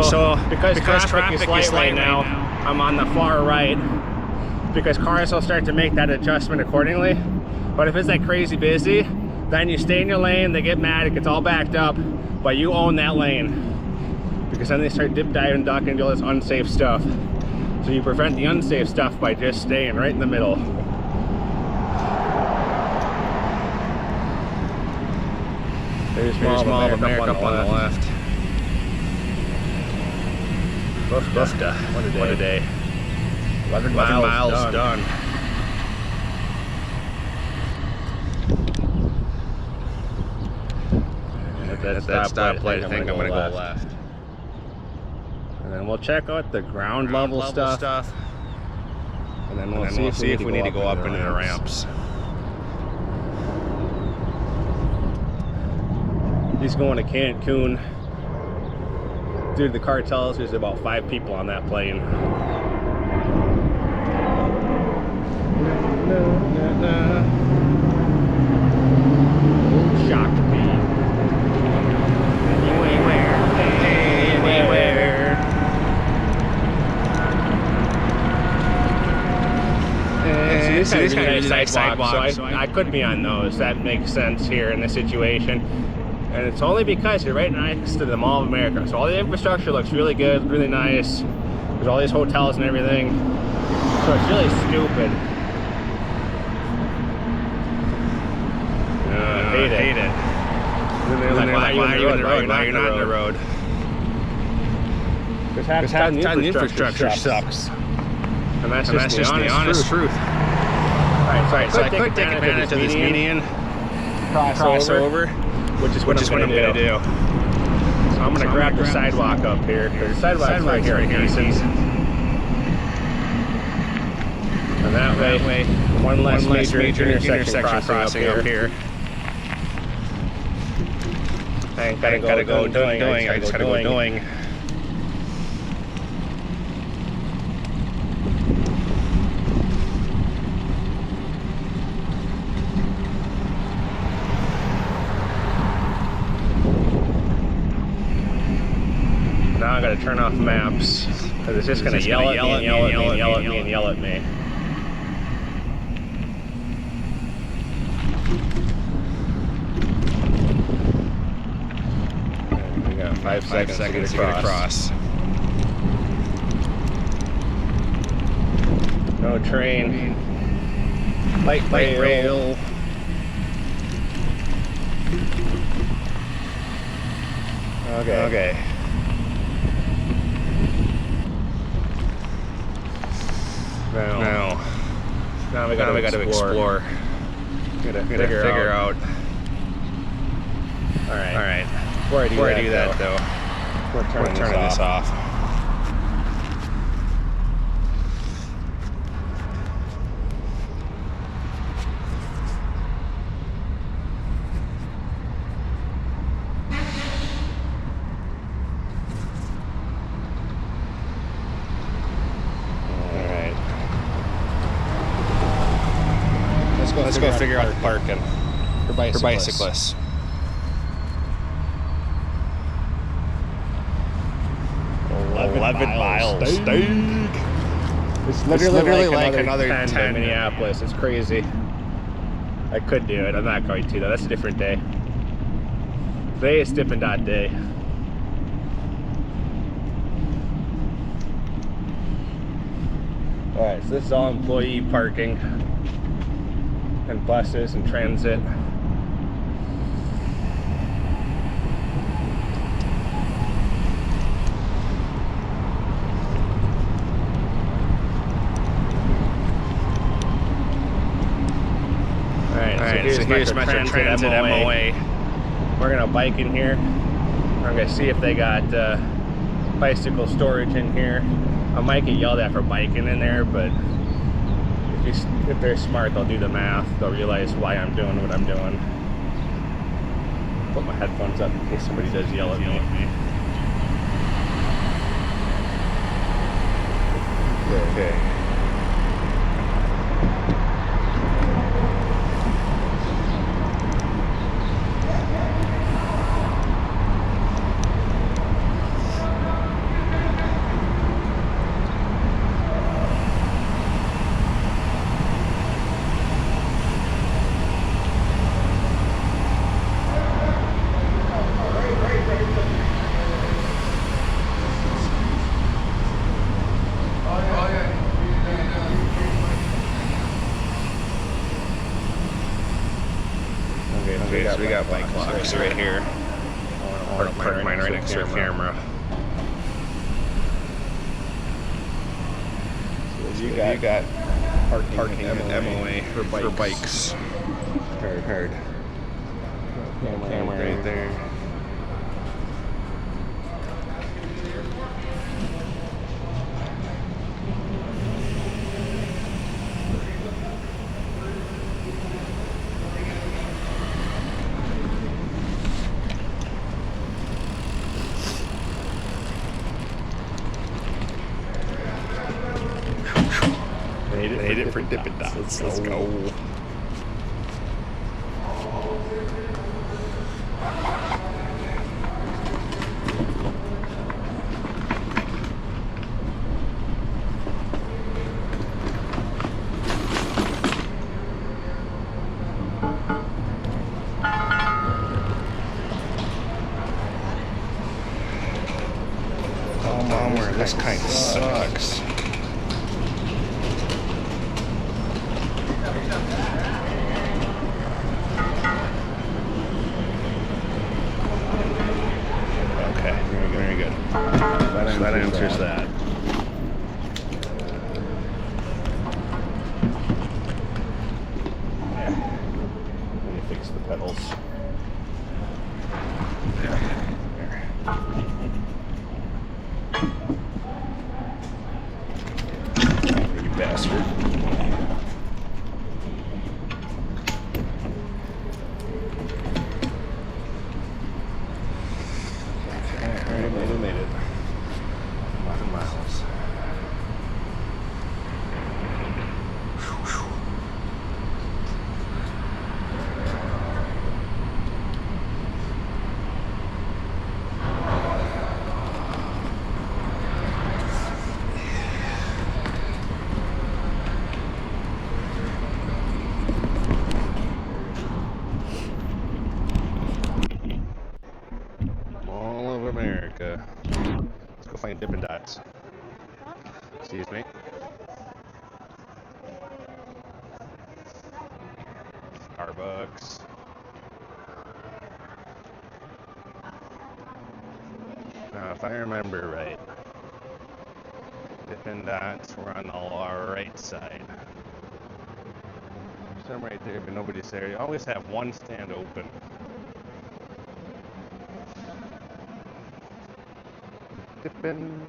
So because traffic is light right now, I'm on the far right, because cars will start to make that adjustment accordingly. But if it's like crazy busy, then you stay in your lane, they get mad, it gets all backed up, but you own that lane. Because then they start dip, dive, and duck and do all this unsafe stuff. So you prevent the unsafe stuff by just staying right in the middle. There's Mall of America up on the left. What a day. 11 miles done. at that stoplight, I think I'm gonna go left. And then we'll check out the ground level stuff. And then we'll see if we need to go up into the ramps. He's going to Cancun. Dude, the car tells us there's about 5 people on that plane. Shocked me. Anywhere. See, this kind of nice sidewalk, so I could be on those. That makes sense here in this situation. And it's only because you're right next to the Mall of America. So all the infrastructure looks really good, really nice. There's all these hotels and everything. So it's really stupid. I hate it. And then they're like, why are you in the road? Why you're not in the road? Because half the time the infrastructure sucks. And that's just the honest truth. Alright, so I could take advantage of this median, cross over, which is what I'm going to do. So I'm going to grab the sidewalk up here, because the sidewalk's right here at decent. And that way, one less major intersection crossing up here. I ain't gotta go doing, I just gotta go doing. Now I gotta turn off maps, because it's just gonna yell at me. We got 5 seconds to get across. No train. Light rail. Okay. Now we gotta explore. Gotta figure out. All right. Before I do that though, we're turning this off. Let's go figure out parking for bicyclists. $11 miles. It's literally like another 10 in Minneapolis. It's crazy. I could do it. I'm not going to though. That's a different day. Today is Dippin' Day. Alright, so this is all employee parking and buses and transit. Alright, so here's Metro Transit MOA. We're gonna bike in here. I'm gonna see if they got bicycle storage in here. I might get yelled at for biking in there, but if they're smart, they'll do the math. They'll realize why I'm doing what I'm doing. Put my headphones up in case somebody does yell at me. Okay. So we got bike clocks right here. I want to park mine right next to the camera. So you got parking MOA for bikes. Heard. Camera right there. hit it for Dippin' Dots. Let's go. Oh, bummer. This kind of sucks. Okay, very good. So that answers that. Yeah. Let me fix the pedals. There. You bastard. We made it. 11 miles. All over America. Let's go find Dippin' Dots. Excuse me. Starbucks. Now, if I remember right, Dippin' Dots were on the right side. Some right there, but nobody's there. You always have one stand open. Dippin'.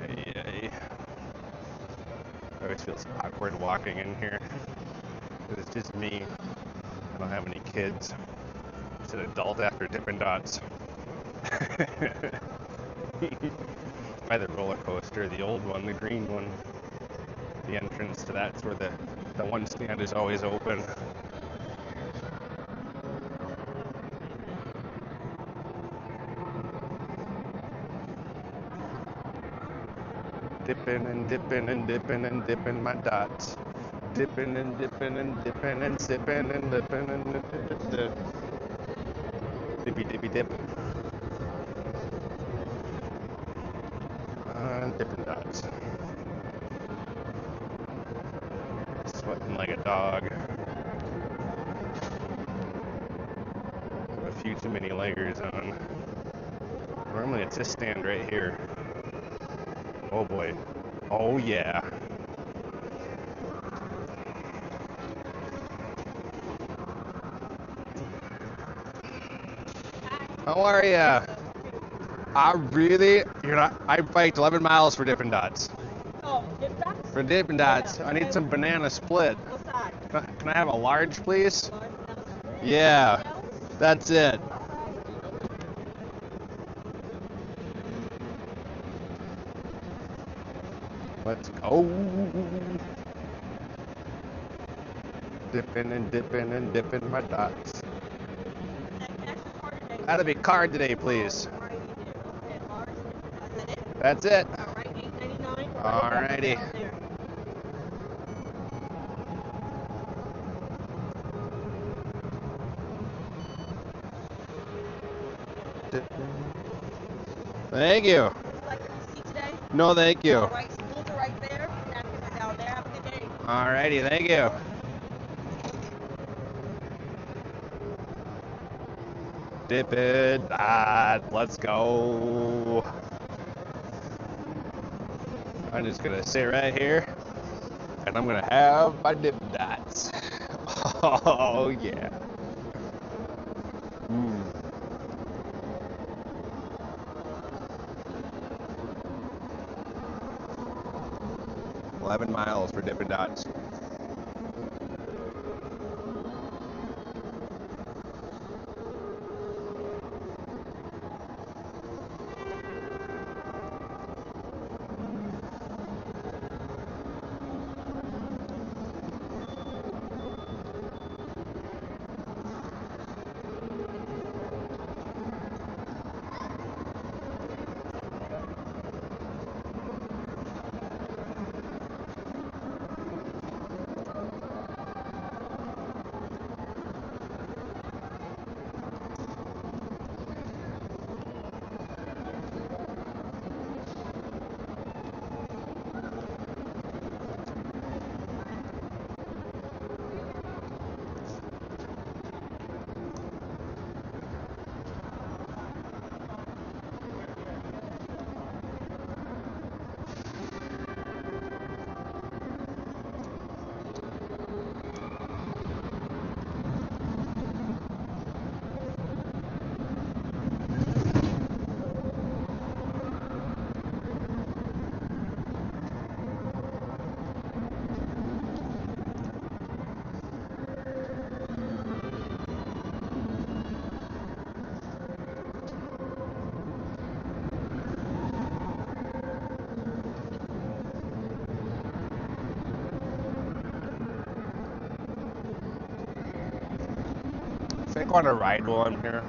Ay. It always feels awkward walking in here. It's just me. I don't have any kids. It's an adult after Dippin' Dots. By the roller coaster, the old one, the green one. The entrance to that's where the one stand is always open. Dippin' and dippin' and dippin' and dippin' my dots. Dippin' and dippin' and dippin' and sippin' and dippin' and dippy dippy dip. Dippin' Dots. Sweating like a dog. A few too many layers on. Normally it's this stand right here. Oh boy. Oh yeah. How are ya? I biked 11 miles for Dippin' Dots. Oh, Dippin' Dots? For Dippin' Dots. I need some banana split. What size? Can I have a large, please? Large banana split? Yeah. That's it. Let's go. Dippin' and dippin' and dippin' my dots. That'll be card today, please. That's it. Alright, $8.99. Alrighty. Thank you. Would you like a receipt today? No, thank you. Alright, schools are right there. Napkins are down there. Have a good day. Alrighty, thank you. Dippin' Dot, let's go. I'm just gonna sit right here and I'm gonna have my Dippin' Dots. Oh yeah. 11 miles for Dippin' Dots. go on a ride while I'm here?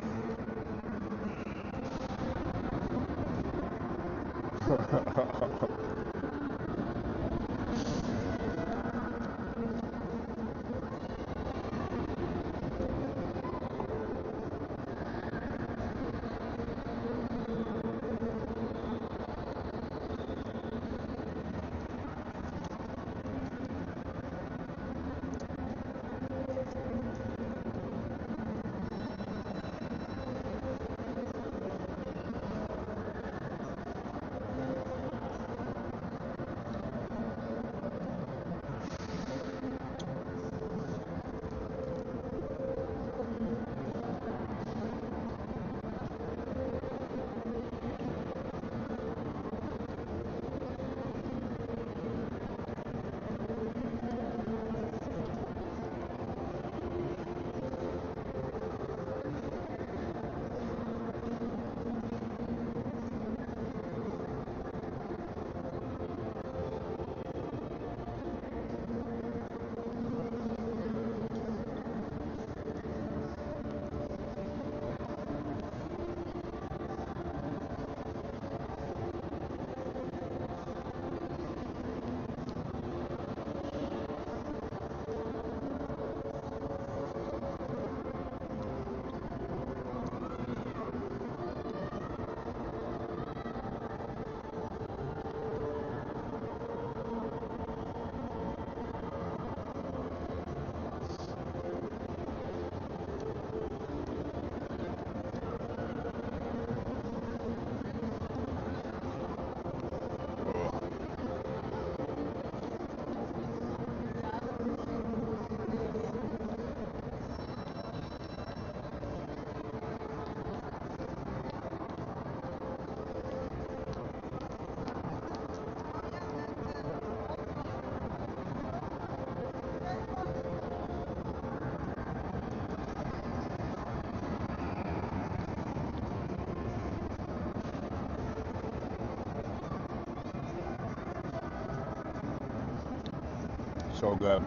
So good.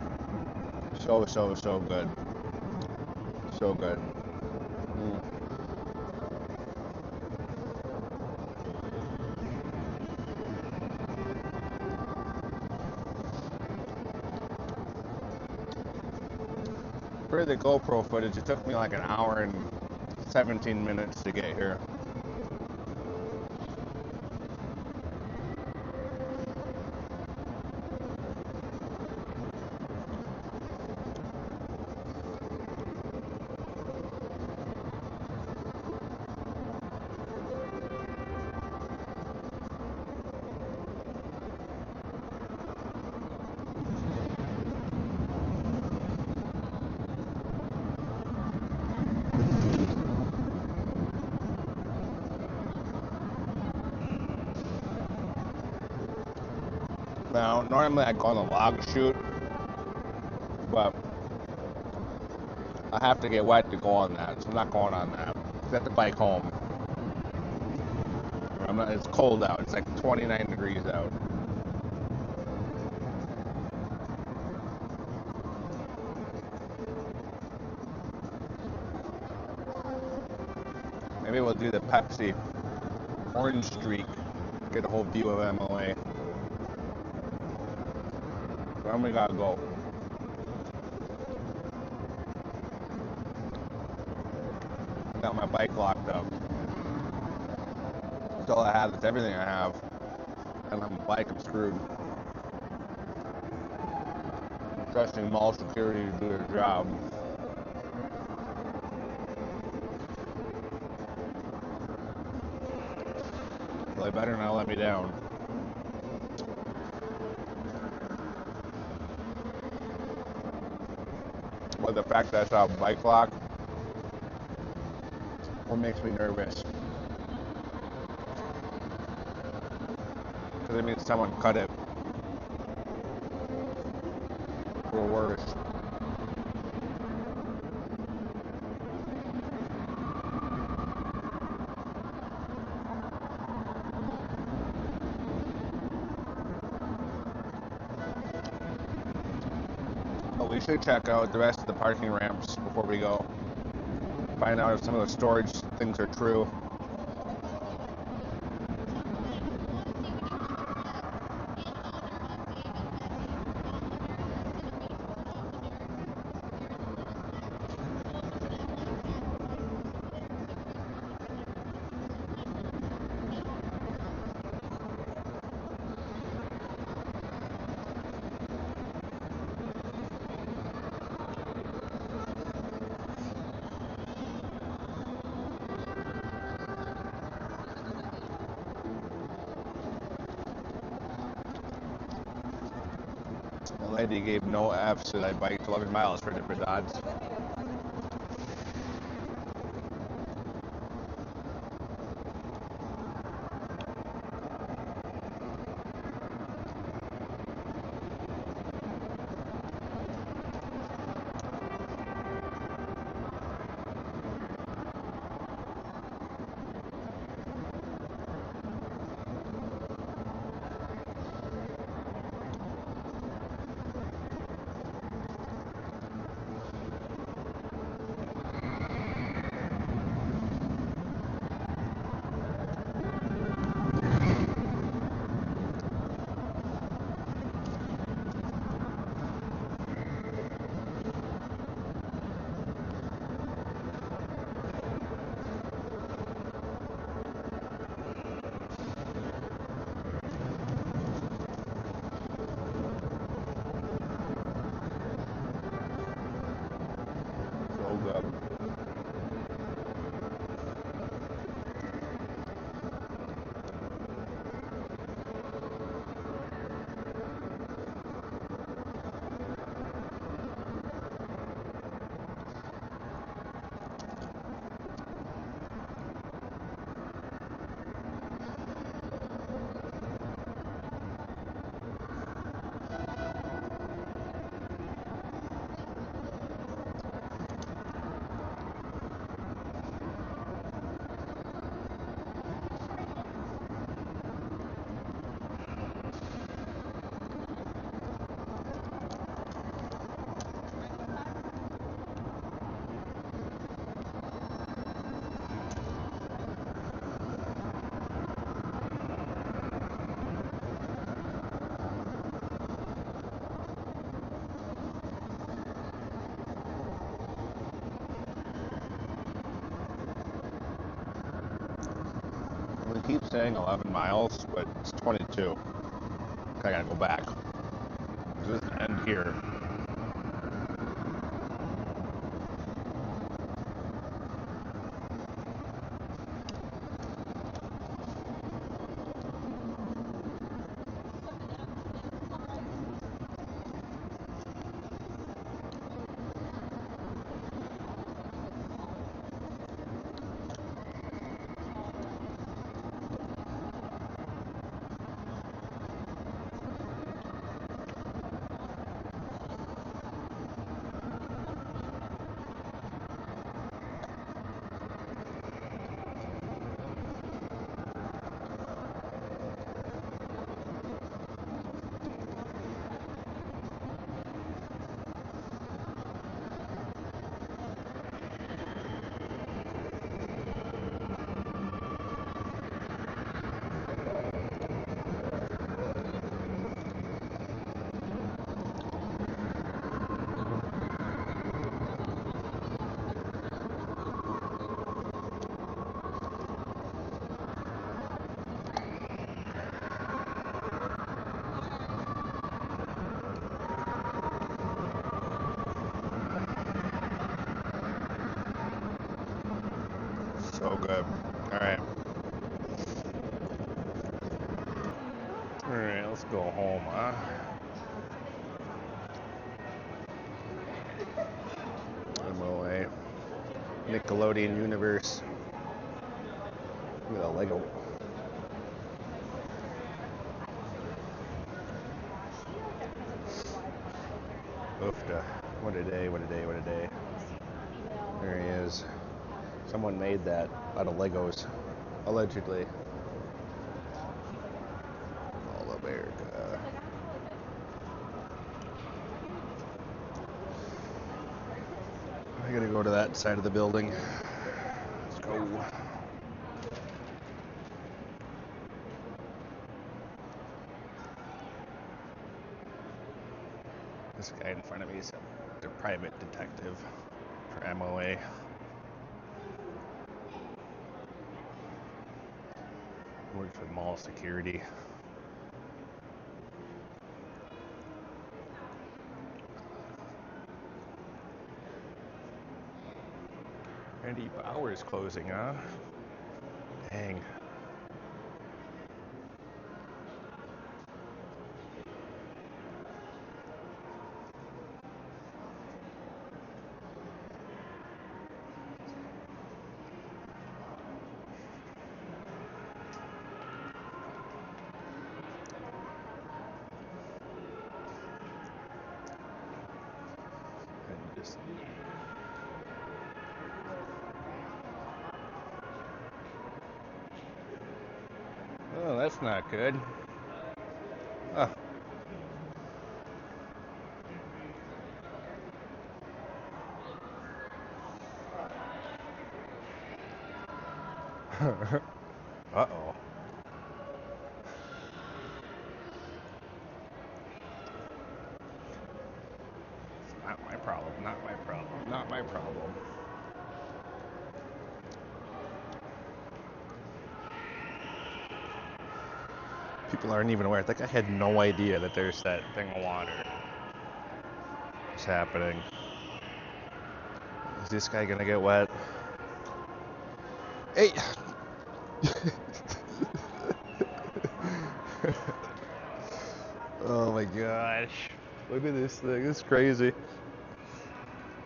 So good. So good. For the GoPro footage, it took me like an hour and 17 minutes to get here. Now, normally I go on a log shoot, but I have to get wet to go on that, so I'm not going on that. I have to bike home. It's cold out. It's like 29 degrees out. Maybe we'll do the Pepsi orange streak. Get a whole view of MOA. Then we gotta go. Got my bike locked up. That's all I have. That's everything I have. And on the bike, I'm screwed. I'm trusting mall security to do their job. Well, they better not let me down. But the fact that I saw a bike lock, what makes me nervous? Because it means someone cut it. Or worse. But we should check out the rest of the parking ramps before we go. Find out if some of the storage things are true. The lady gave no F's that I biked 11 miles for different odds. So good. We keep saying 11 miles, but it's 22. I gotta go back. This doesn't end here. So good. Alright. Alright, let's go home, huh? MOA. Nickelodeon universe. Look at the Lego. Oofda. What a day, what a day, what a day. There he is. Someone made that out of Legos. Allegedly. All America. I gotta go to that side of the building. This guy in front of me is a private detective for MOA. Works with mall security. Randy Bauer's closing, huh? Dang. And just oh, that's not good. Oh. Uh-oh. Not my problem, not my problem, not my problem. People aren't even aware. I think I had no idea that there's that thing of water. What's happening? Is this guy gonna get wet? Hey! Oh my gosh. Look at this thing. It's crazy.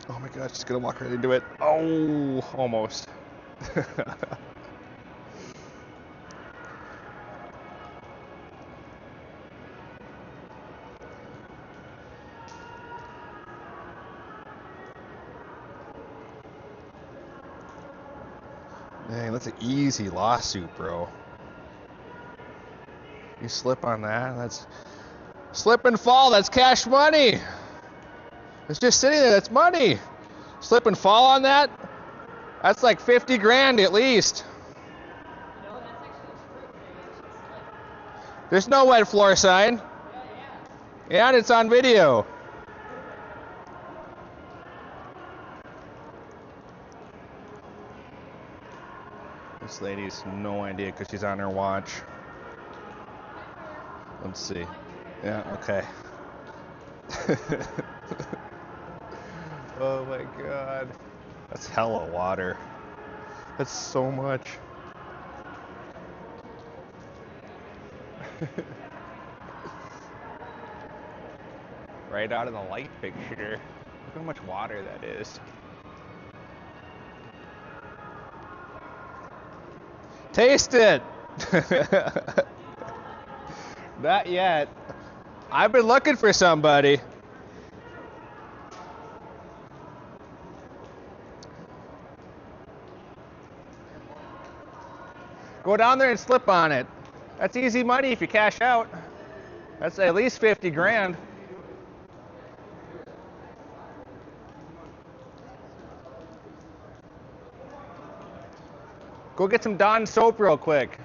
Oh my gosh, he's gonna walk right into it. Oh, almost. Dang, that's an easy lawsuit, bro. You slip on that, that's slip and fall, that's cash money. It's just sitting there, that's money. Slip and fall on that, that's like 50 grand at least. No, that's actually true. Maybe it should slip. There's no wet floor sign. Yeah, and it's on video. This lady's no idea because she's on her watch. Let's see. Yeah, okay. Oh my god. That's hella water. That's so much. Right out of the light picture. Look how much water that is. Taste it! Not yet. I've been looking for somebody. Go down there and slip on it. That's easy money if you cash out. That's at least 50 grand. Go get some Dawn soap real quick.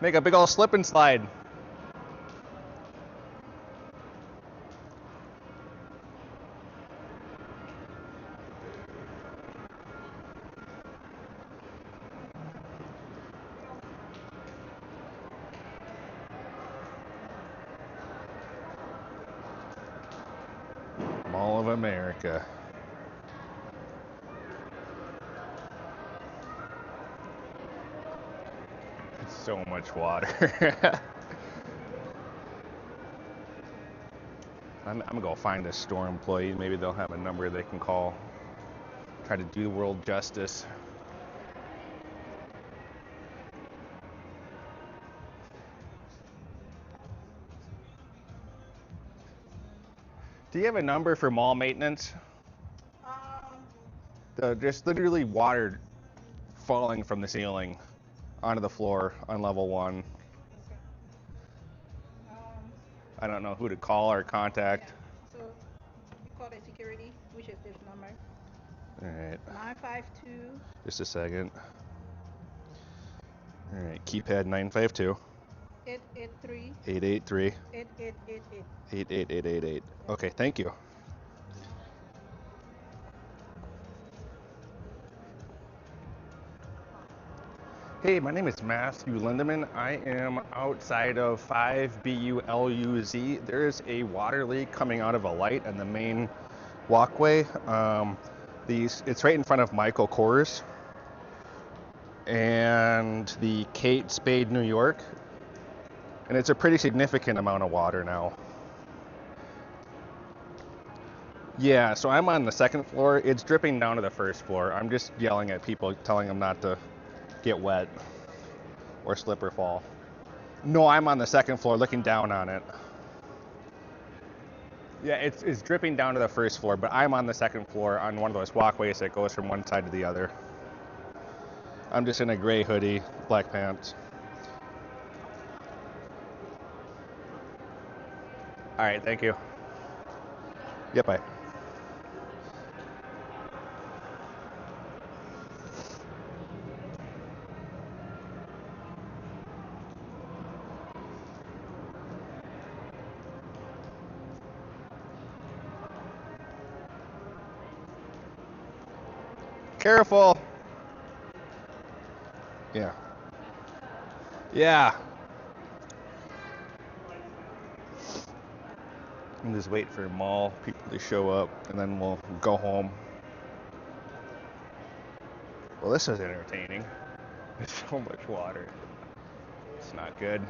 Make a big old slip and slide. Mall of America. So much water. I'm gonna go find a store employee. Maybe they'll have a number they can call. Try to do the world justice. Do you have a number for mall maintenance? Just literally water falling from the ceiling onto the floor on level 1. I don't know who to call or contact. So you call the security, which is this number. All right. 952. Just a second. All right. Keypad 952. 883 883 8888. 88888. Okay, thank you. Hey, my name is Matthew Lindeman. I am outside of 5 BULUZ. There is a water leak coming out of a light in the main walkway. It's right in front of Michael Kors and the Kate Spade, New York. And it's a pretty significant amount of water now. Yeah, so I'm on the second floor. It's dripping down to the first floor. I'm just yelling at people, telling them not to get wet or slip or fall. No, I'm on the second floor looking down on it. Yeah, it's dripping down to the first floor, but I'm on the second floor on one of those walkways that goes from one side to the other. I'm just in a gray hoodie, black pants. All right, thank you. Yep, bye. Careful. Yeah. Yeah. I'm just wait for mall people to show up, and then we'll go home. Well, this is entertaining. There's so much water. It's not good.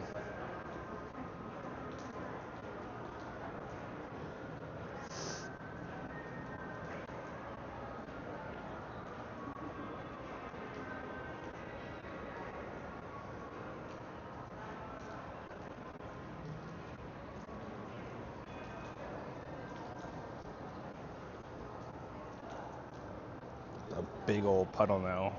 A big old puddle now.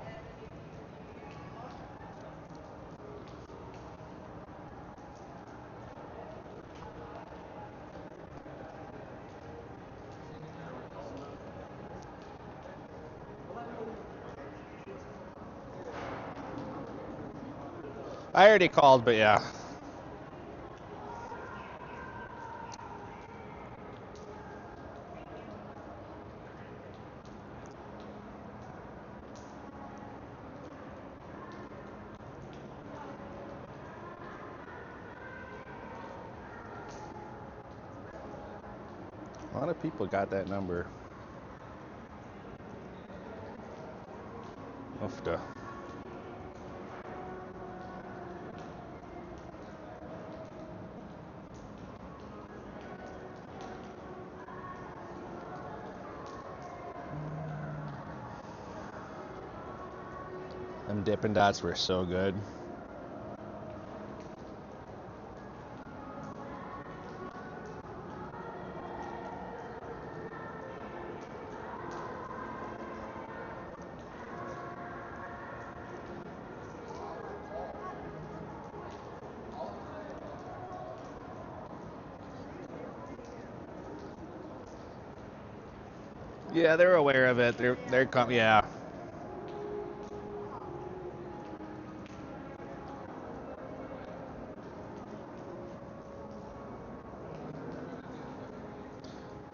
I already called, but yeah. A lot of people got that number. Oofda. Them Dippin' Dots were so good. Yeah, they're aware of it. Yeah.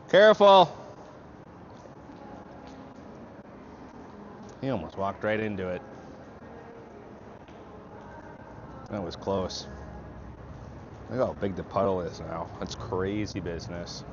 Careful. He almost walked right into it. That was close. Look how big the puddle is now. That's crazy business.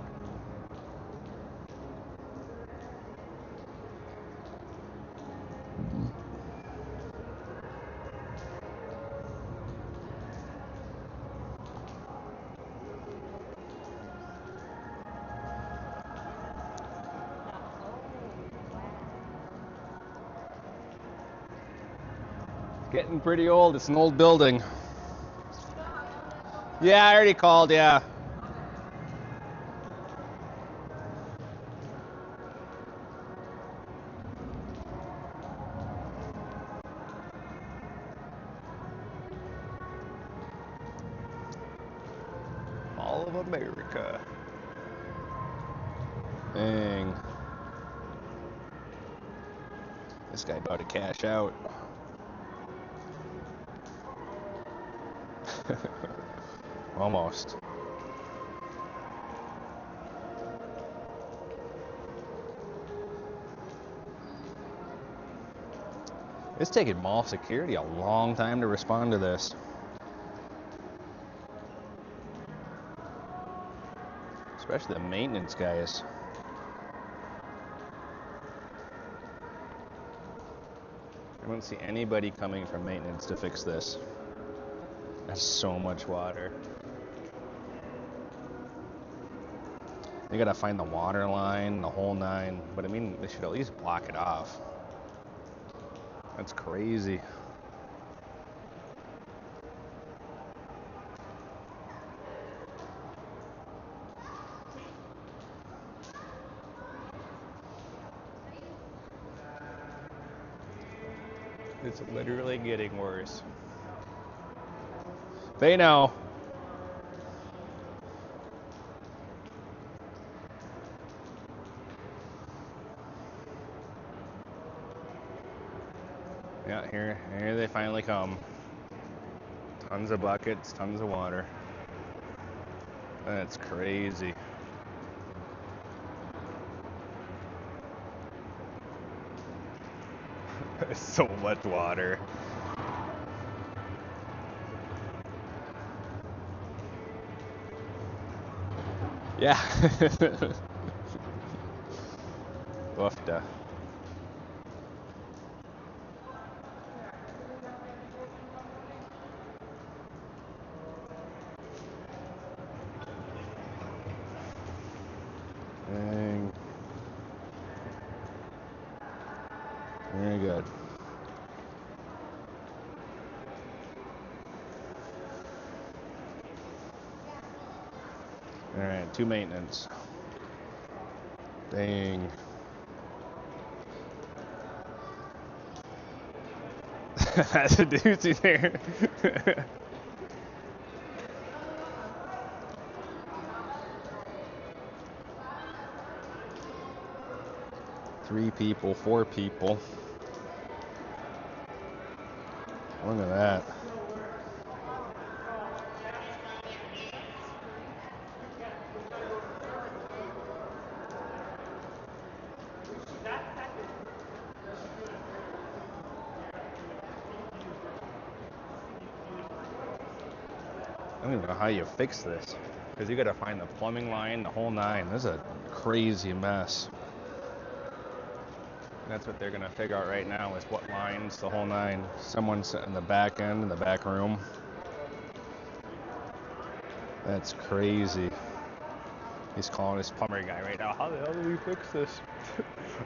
It's getting pretty old. It's an old building. Yeah, I already called, yeah. All of America. Dang. This guy about to cash out. Almost. It's taken mall security a long time to respond to this. Especially the maintenance guys. I don't see anybody coming from maintenance to fix this. That's so much water. They gotta find the water line, the whole nine. But I mean, they should at least block it off. That's crazy. It's literally getting worse. They know. Yeah, here they finally come. Tons of buckets, tons of water. That's crazy. So much water. Yeah. Woofda. Dang. Very good. Alright, 2 maintenance. Dang. That's a doozy there. 3 people, 4 people. Look at that. I don't even know how you fix this. Because you gotta find the plumbing line, the whole nine. This is a crazy mess. That's what they're gonna figure out right now is what lines, the whole nine. Someone's sitting in the back end, in the back room. That's crazy. He's calling his plumber guy right now. How the hell do we fix this?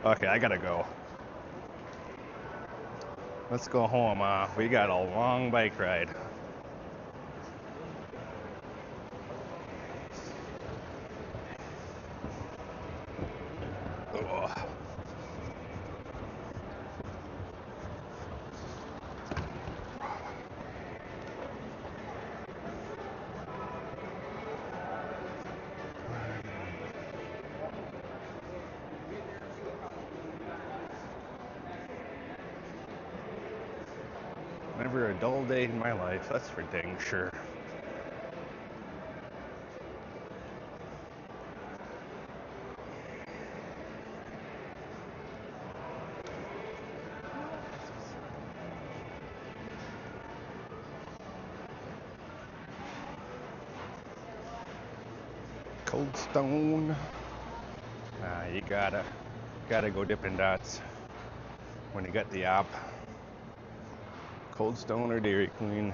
Okay, I gotta go. Let's go home. We got a long bike ride. Ugh. Never a dull day in my life, that's for dang sure. Cold Stone. You gotta go Dippin' Dots when you got the app. Cold Stone or Dairy Queen.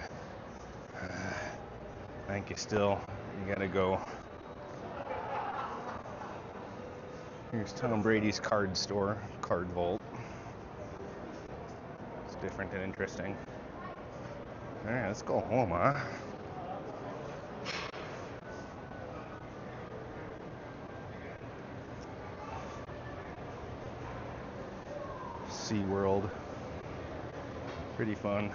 I think you gotta go. Here's Tom Brady's card store, Card Vault. It's different and interesting. Alright, let's go home, huh? SeaWorld. Pretty fun.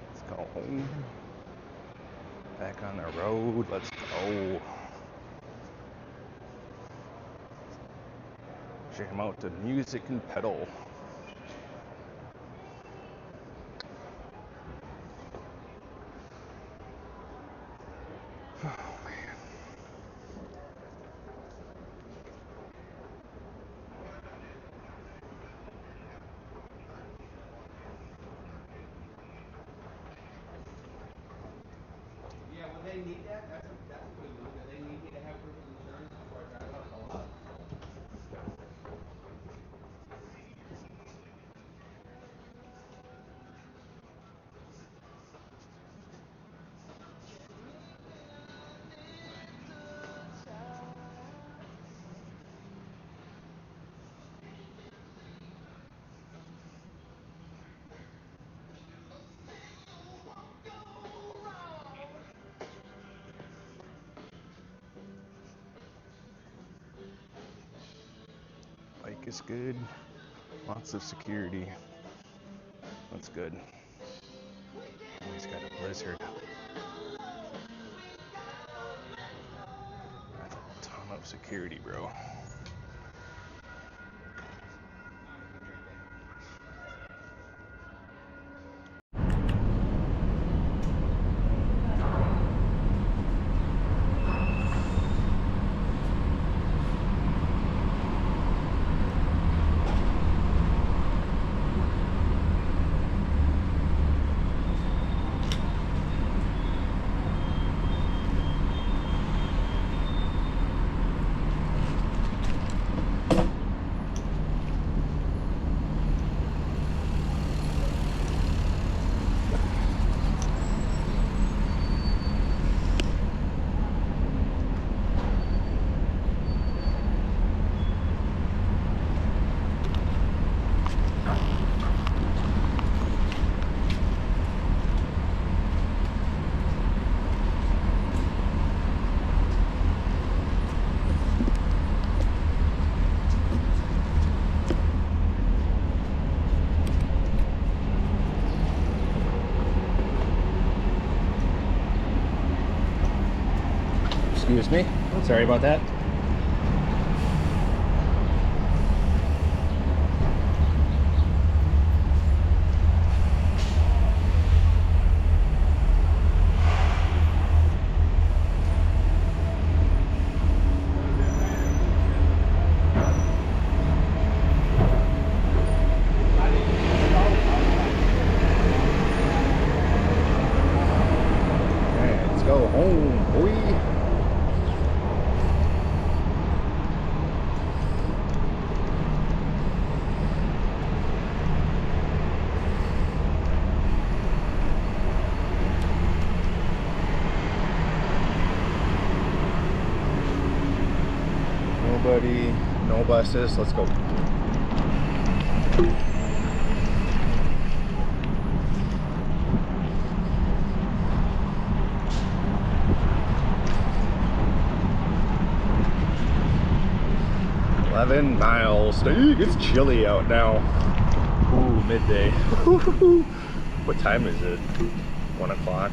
Let's go home. Back on the road. Let's go. Jam out to music and pedal. Bike is good. Lots of security. That's good. Oh, he's got a blizzard. That's a ton of security, bro. Excuse me. Sorry about that. Let's go home, boy. Nobody, no buses. Let's go. $11 miles. It's chilly out now. Ooh, midday. What time is it? 1 o'clock.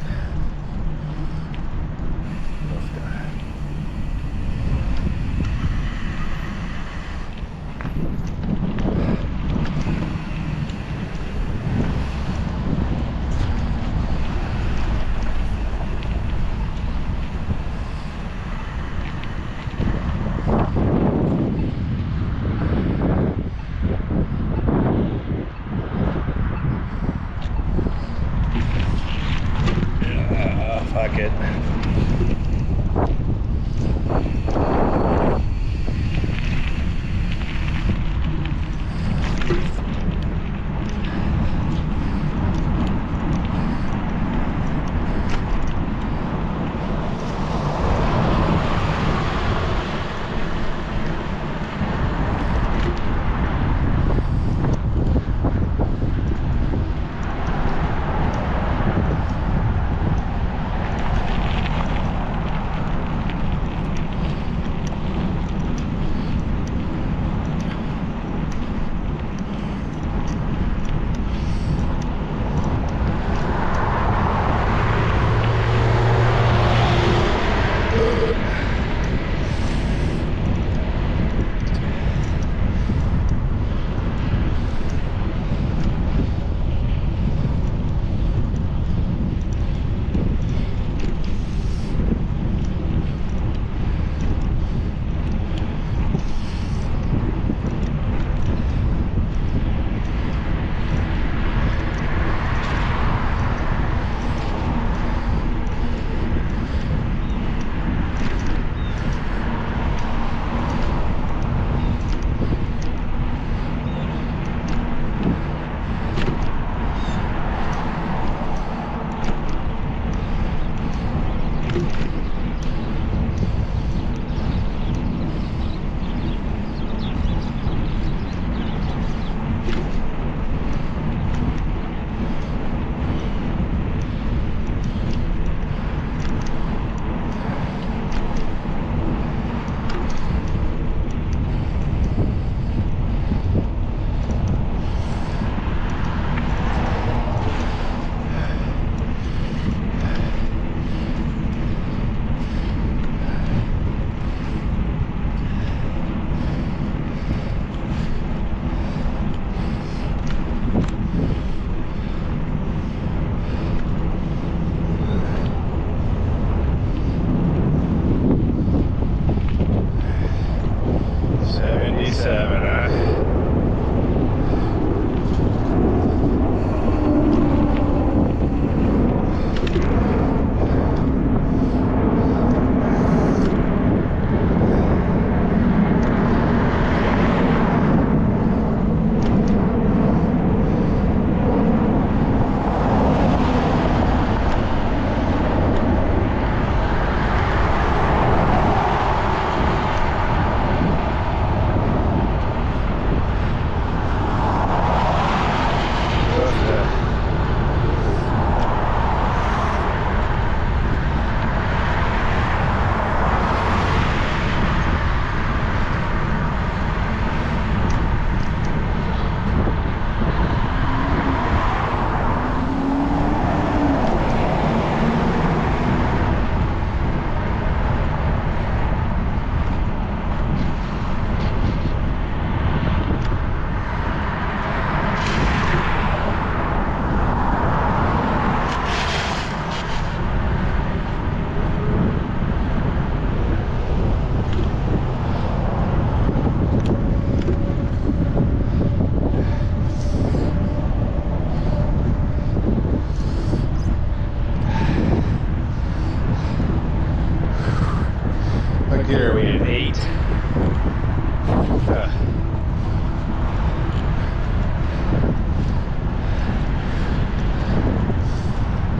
What gear are we in? 8.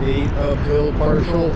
Eight uphill partial.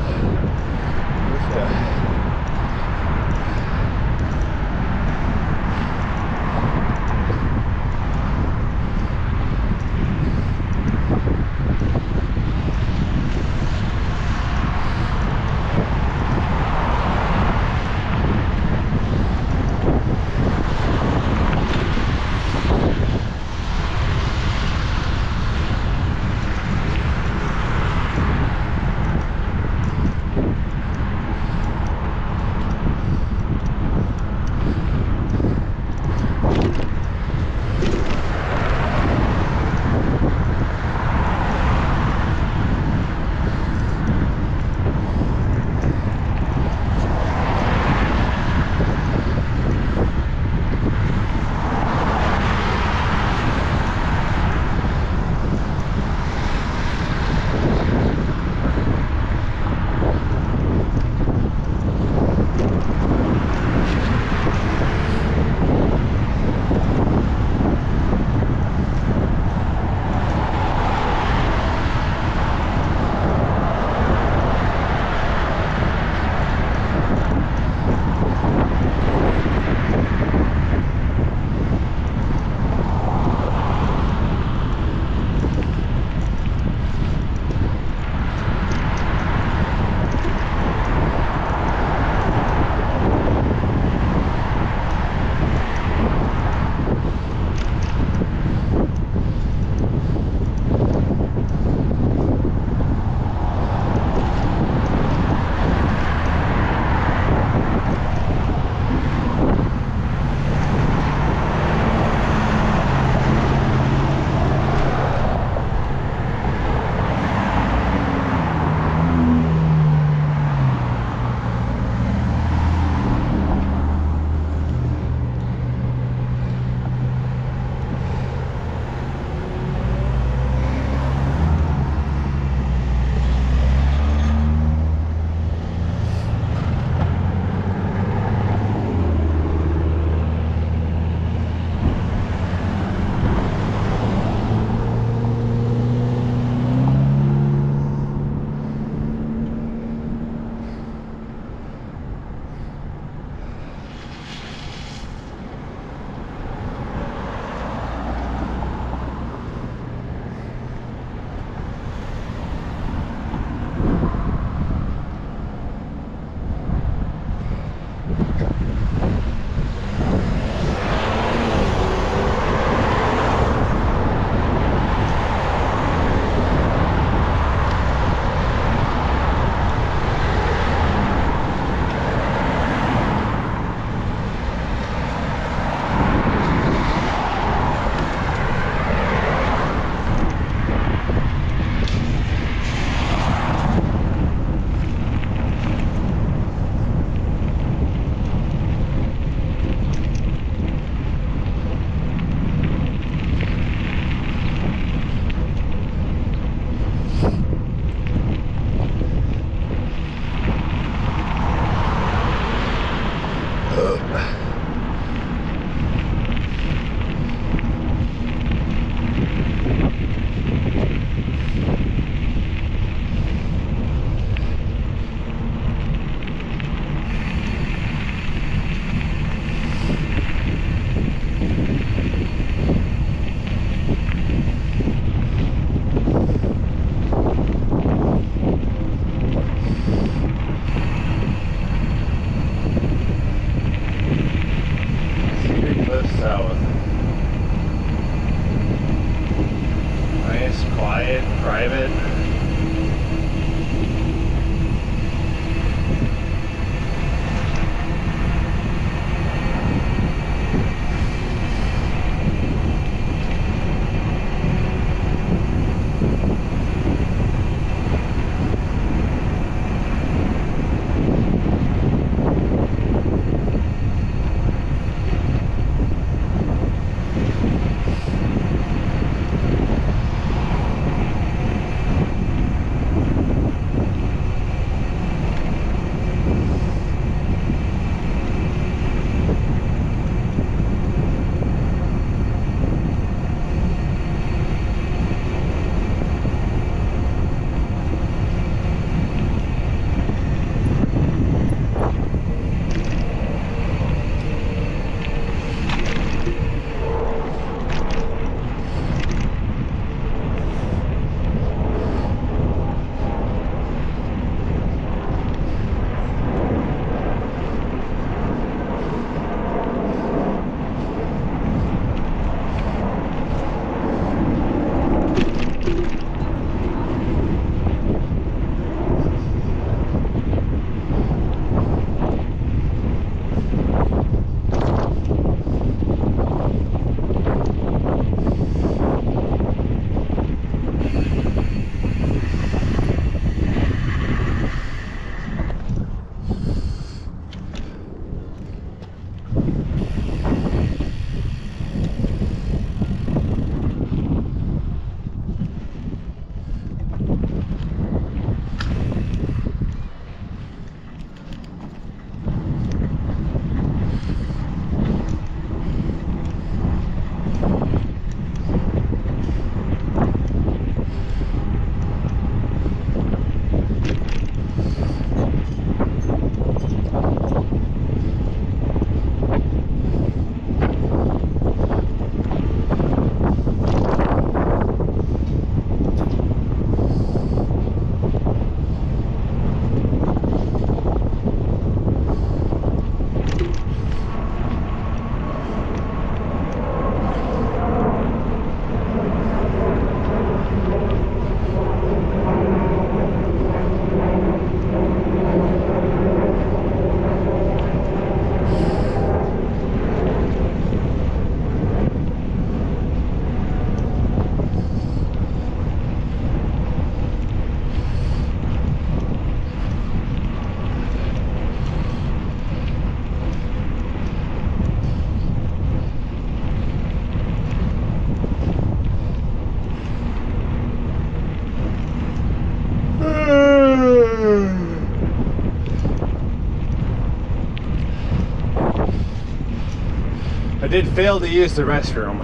I did fail to use the restroom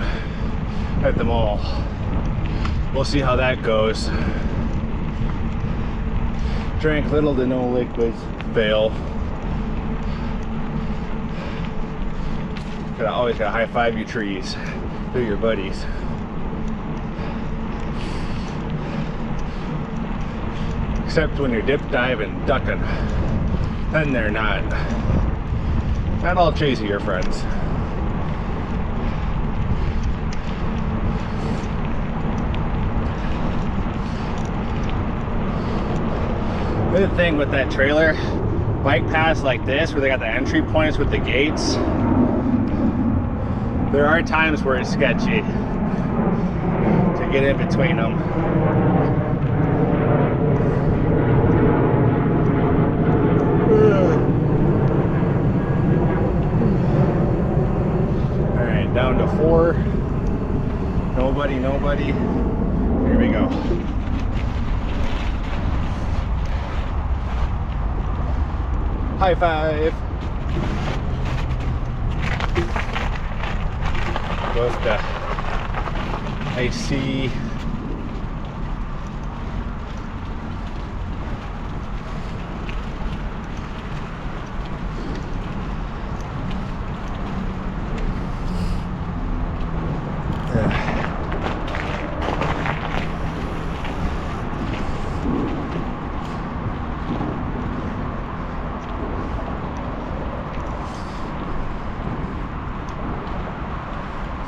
at the mall. We'll see how that goes. Drank little to no liquids. Fail. Always gotta high five your trees. They're your buddies. Except when you're dip diving, ducking. Then they're not. Not all trees are your friends. The other thing with that trailer, bike paths like this, where they got the entry points with the gates, there are times where it's sketchy to get in between them. All right, down to 4. Nobody. Here we go. High five. Both the I see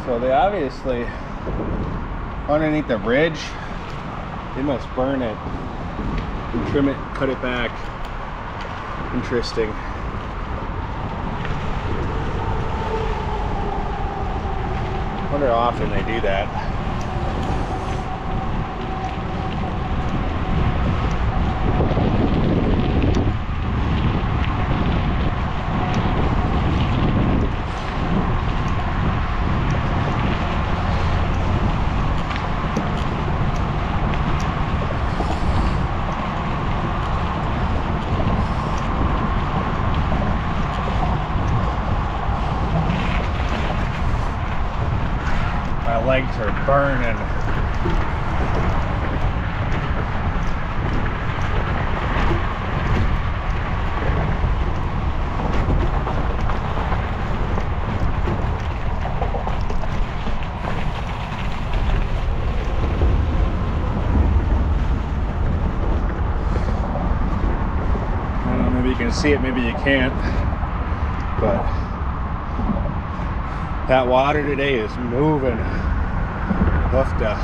so they obviously, underneath the bridge, they must burn it and trim it, cut it back. Interesting. Wonder how often they do that. My legs are burning. I don't know, maybe you can see it, maybe you can't, but that water today is moving. Lufta.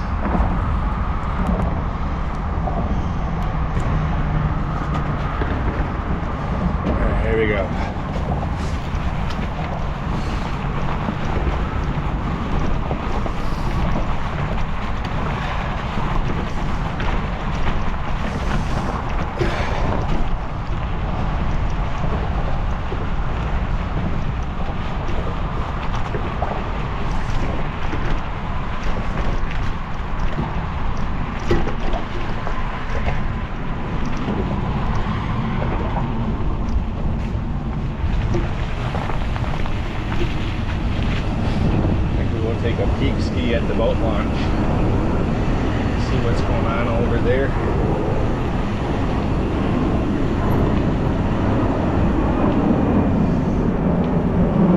Alright, here we go. Take a peek ski at the boat launch. See what's going on over there.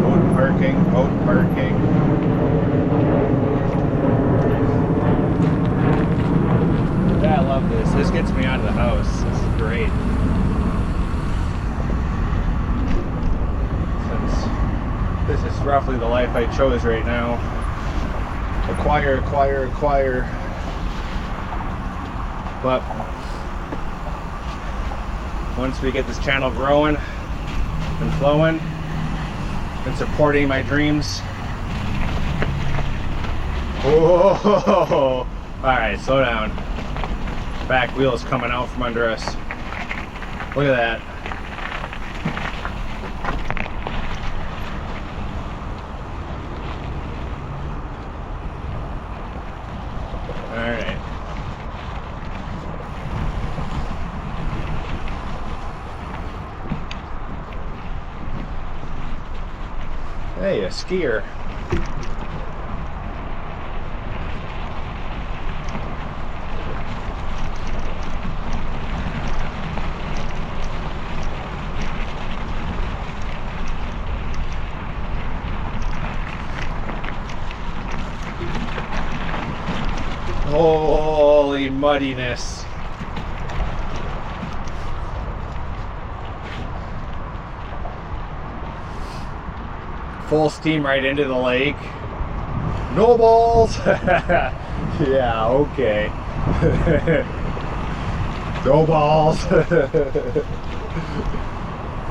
Boat parking, boat parking. Yeah, I love this. This gets me out of the house. This is great. Since this is roughly the life I chose right now. Acquire. But once we get this channel growing and flowing and supporting my dreams. Whoa! Alright, slow down. Back wheel's coming out from under us. Look at that. Alright. Hey, a skier. Holy muddiness. Full steam right into the lake. No balls. Yeah, okay. No balls.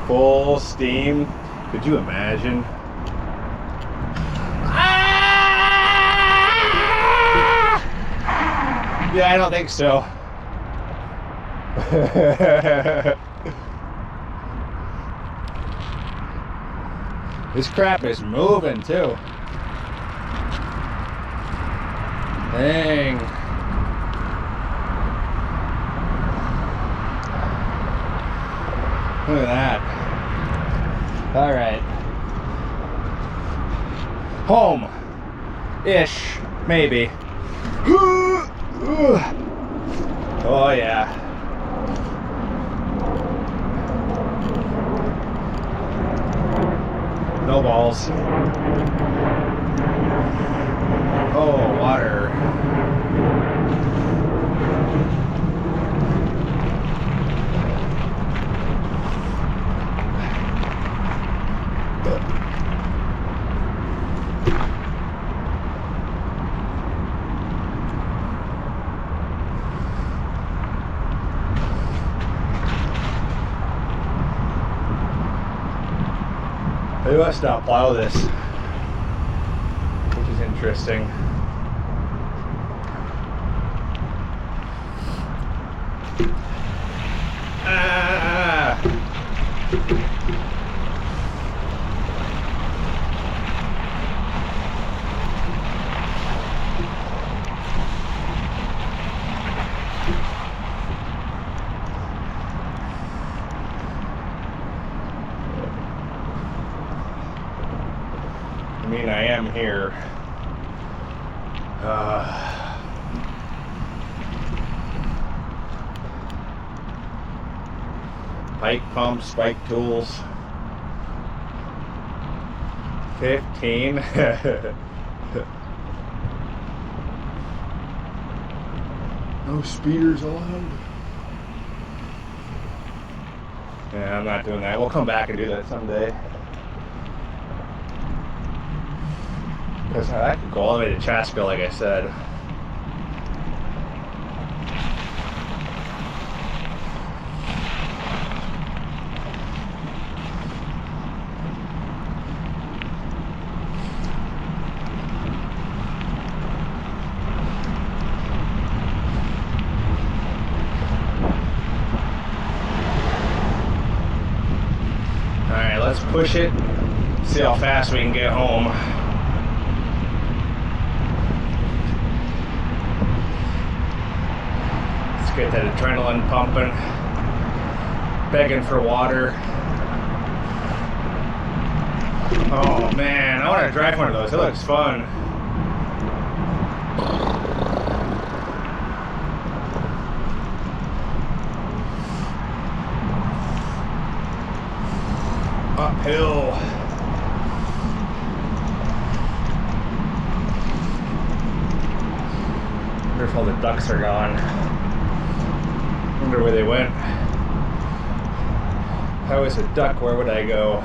Full steam. Could you imagine? Yeah, I don't think so. This crap is moving too. Dang. Look at that. All right. Home-ish, maybe. Oh yeah. No balls. Oh, water. Maybe let's not plow this, which is interesting. Ah! I mean, I am here. Pike pumps, spike tools. 15. No speeders allowed. Yeah, I'm not doing that. We'll come back and do that someday. Because I could go all the way to Chaska, like I said. Alright, let's push it. See how fast we can get home. Get that adrenaline pumping, begging for water. Oh man, I want to drive one of those. It looks fun. Uphill. Wonder if all the ducks are gone. Wonder where they went. If I was a duck, where would I go?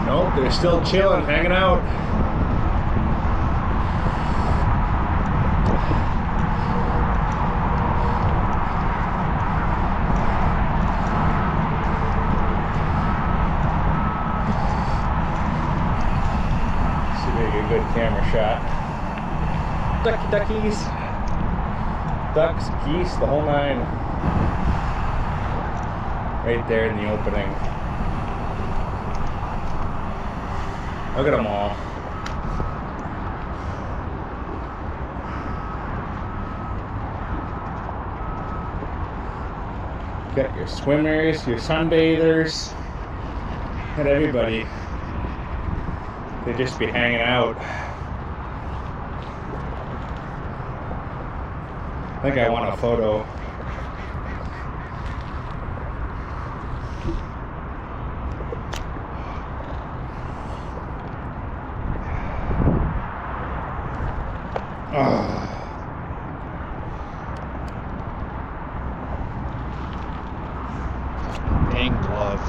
Nope, they're still chilling, hanging out. See if I can a good camera shot. Duckies. Ducks, geese, the whole nine. Right there in the opening. Look at them all. Got your swimmers, your sunbathers, and everybody. They just be hanging out. I think I want a photo. Dang glove.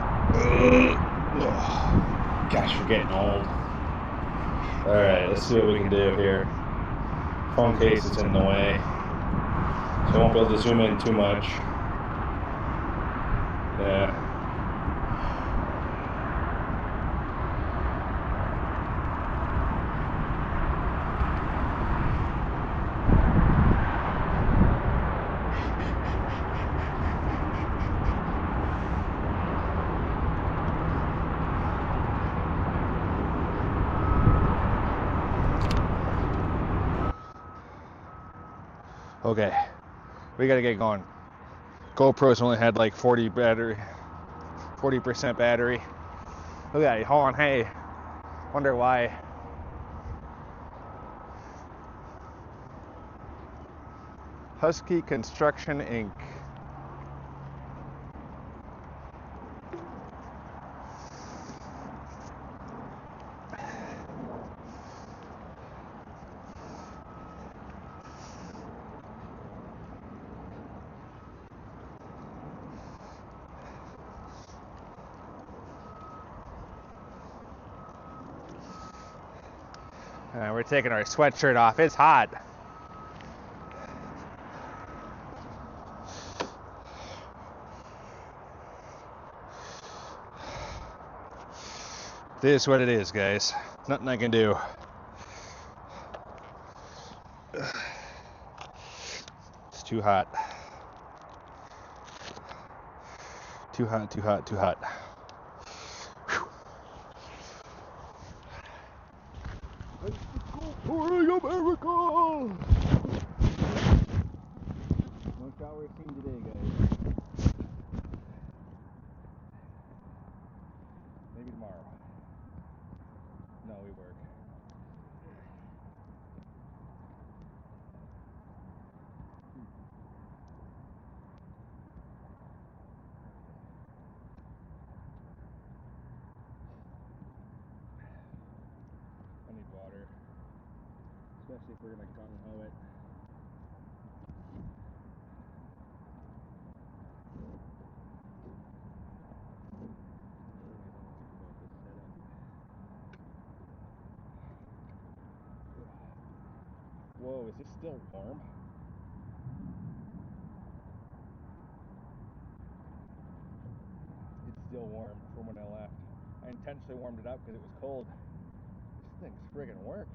Gosh, we're getting old. Alright, let's see what we can do here. Phone case is in the way, so I won't be able to zoom in too much. Yeah. Okay, we gotta get going. GoPro's only had like 40% battery. Look at it, hauling hay. Wonder why. Husky Construction Inc. We're taking our sweatshirt off. It's hot. This is what it is, guys. Nothing I can do. It's too hot. Too hot, too hot, too hot. Whew. Let's go to America! No shower scene today, guys. Maybe tomorrow. No, we work. I need water, especially if we're gonna gung-ho it. Whoa, is this still warm? It's still warm from when I left. I intentionally warmed it up because it was cold. This thing's friggin' work.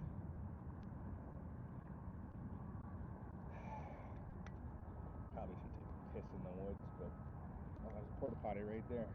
Probably should take a piss in the woods, but oh, there's a porta potty right there.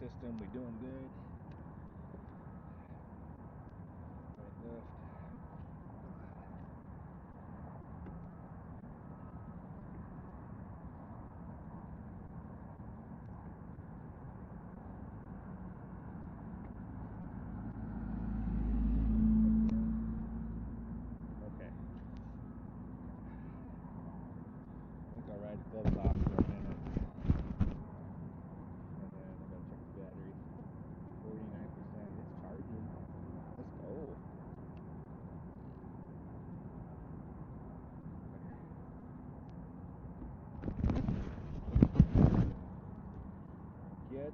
System, we doing good. Right left. Okay. I'll ride the gloves off for a minute. And then I gotta check the battery. 49%. It's charging. Let's go. Get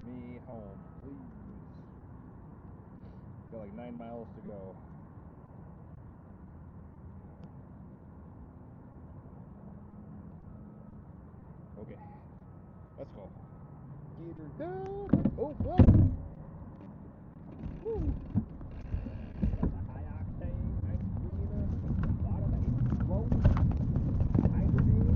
me home, please. Got like 9 miles to go. Okay, let's go. Get her down. Oh, whoa. Woo. That's a high octane, nice green, a lot of H2O, hydrogen.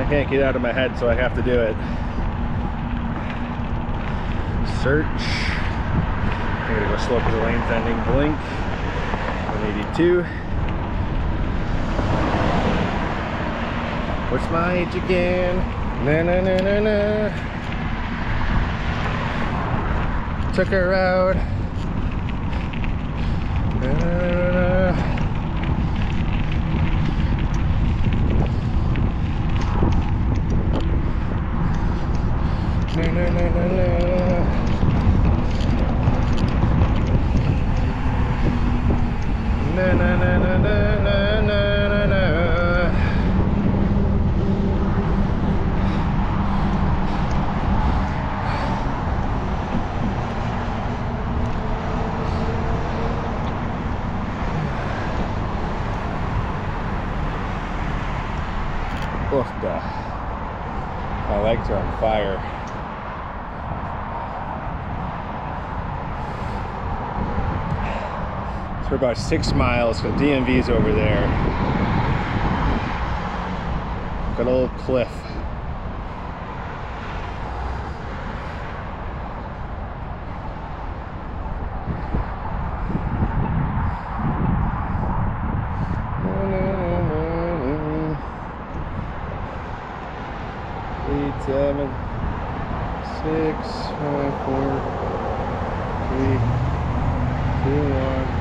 can't get it out of my head, so I have to do it. Search. I'm gonna go slow because the lane's ending. Blink. 182. What's my age again? Na na na na na. Took her out. Na na na na. Na na na na na. Na na na na na na na na. Oof, my legs are on fire. For about 6 miles, the DMV's over there. Good old cliff. Eight, 7, 6, 5, 4, 3, 2, 1.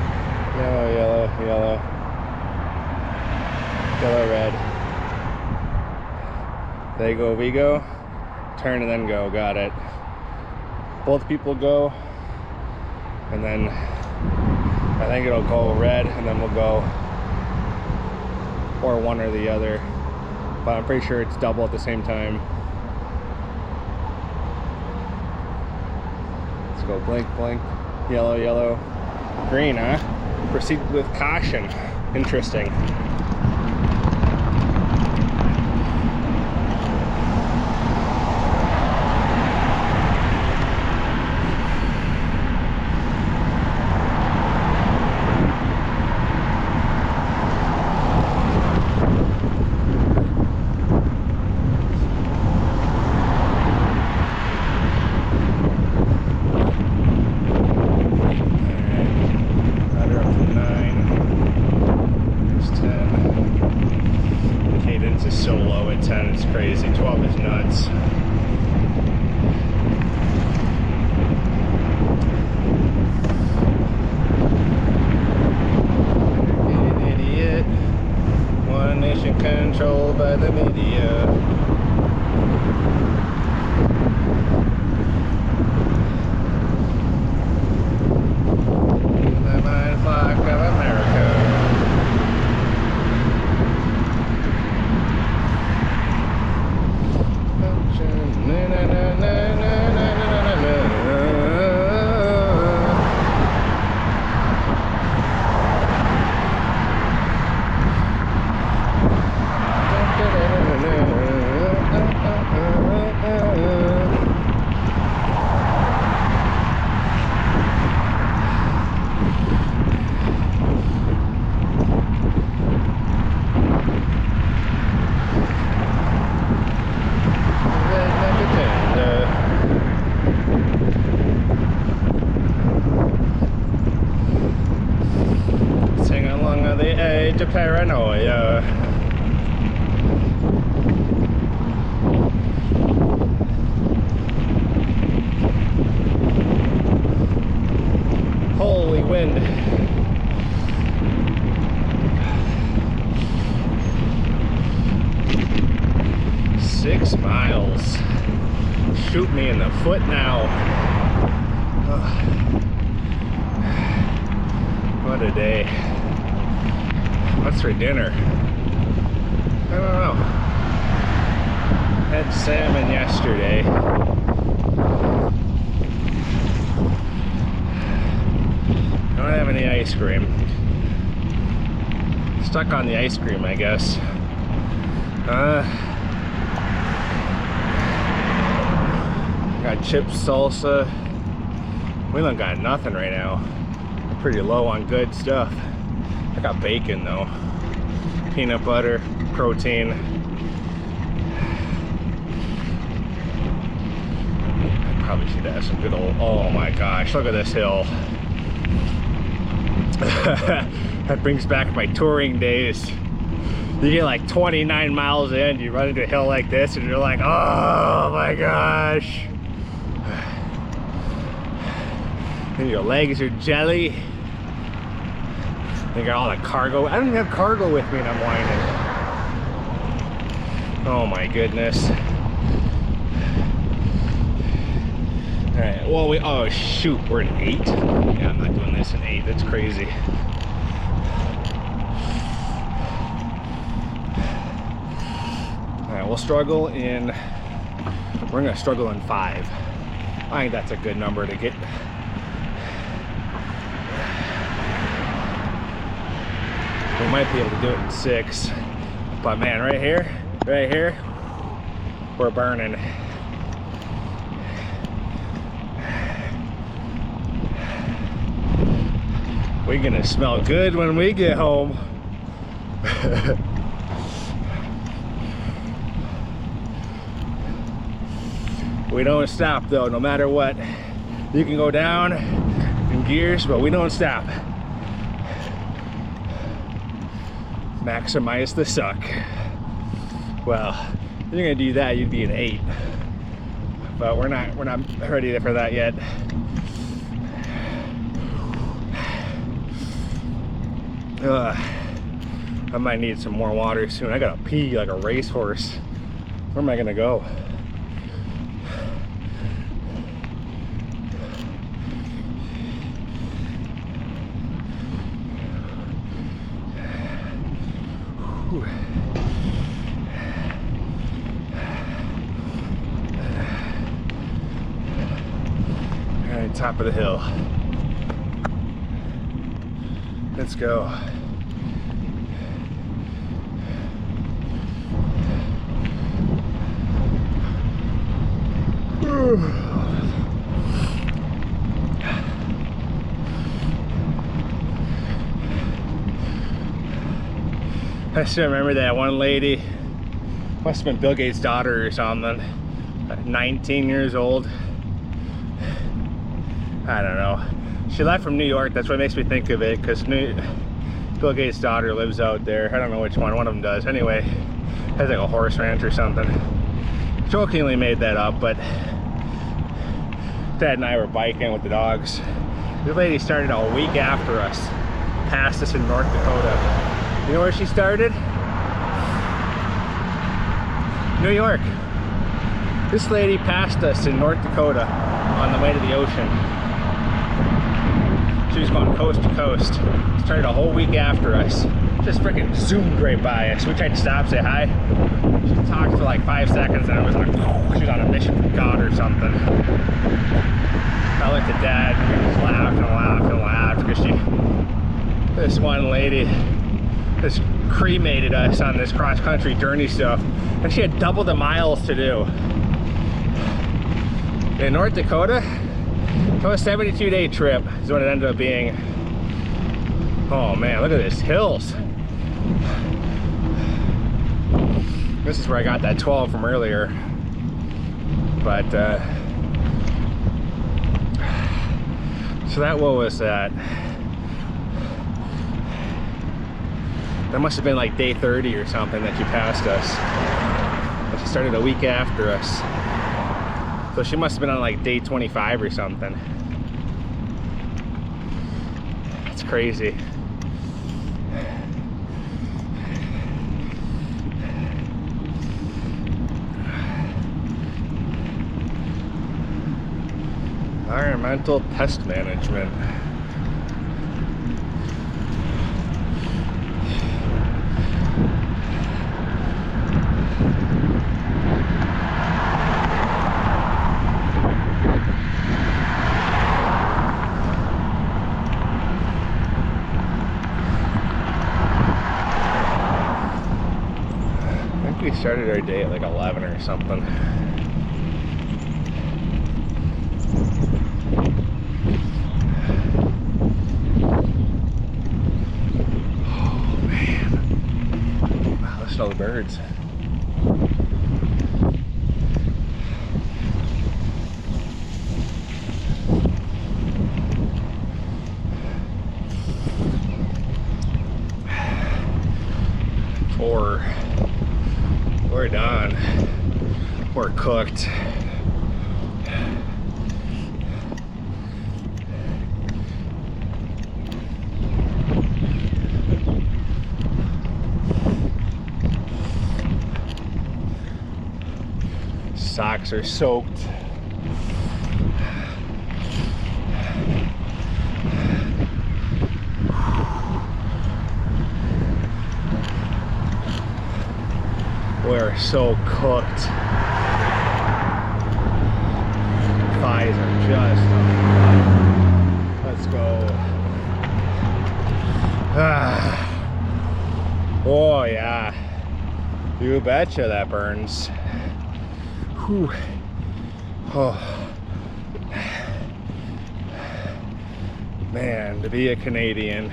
Yellow, yellow, yellow. Yellow, red. They go, we go. Turn and then go. Got it. Both people go. And then I think it'll go red and then we'll go. Or one or the other. But I'm pretty sure it's double at the same time. Let's go blink, blink. Yellow, yellow. Green, huh? Proceed with caution. Interesting. So low at 10, it's crazy. 12 is nuts. An idiot. One nation controlled by the media. The mind flock of America. Sing along on the edge of paranoia. Holy wind. Six miles. Shoot me in the foot now. What a day. What's for dinner? I don't know. Had salmon yesterday. Don't have any ice cream. Stuck on the ice cream, I guess. Got chips, salsa. We don't got nothing right now. Pretty low on good stuff. I got bacon though. Peanut butter, protein. Probably should have some good old, oh my gosh, look at this hill. That brings back my touring days. You get like 29 miles in, you run into a hill like this and you're like, oh my gosh. And your legs are jelly. They got all the cargo. I don't even have cargo with me and I'm whining. Oh my goodness. All right, well, oh shoot, we're in 8? Yeah, I'm not doing this in 8, that's crazy. All right, we'll struggle in, we're gonna struggle in 5. I think that's a good number to get. We might be able to do it in 6, but man, right here, we're burning. We're gonna smell good when we get home. We don't stop though, no matter what. You can go down in gears, but we don't stop. Maximize the suck. Well, if you're gonna do that, you'd be an 8. But we're not ready for that yet. I might need some more water soon. I gotta pee like a racehorse. Where am I gonna go? Whew. All right, top of the hill. Let's go. I still remember that one lady, must have been Bill Gates' daughter or something, 19 years old. I don't know. She left from New York, that's what makes me think of it, because Bill Gates' daughter lives out there. I don't know which one of them does. Anyway, has like a horse ranch or something. Jokingly made that up, but Dad and I were biking with the dogs. This lady started a week after us, passed us in North Dakota. You know where she started? New York. This lady passed us in North Dakota on the way to the ocean. She was going coast to coast. Started a whole week after us. Just freaking zoomed right by us. We tried to stop, say hi. She talked for like 5 seconds and it was like, she was on a mission from God or something. I looked at Dad and we just laughed and laughed and laughed because this one lady just cremated us on this cross-country journey stuff. And she had double the miles to do. In North Dakota, it was a 72-day trip is what it ended up being. Oh man, look at this hills. This is where I got that 12 from earlier. But so that, what was that? That must have been like day 30 or something that she passed us. But she started a week after us. So she must have been on like day 25 or something. That's crazy. Environmental pest management. We started our day at like 11 or something. Oh man. Wow, listen to all the birds. or cooked. Socks are soaked. We're so cooked. Thighs are just on. Let's go. Oh yeah. You betcha that burns. Whew. Oh. Man, to be a Canadian.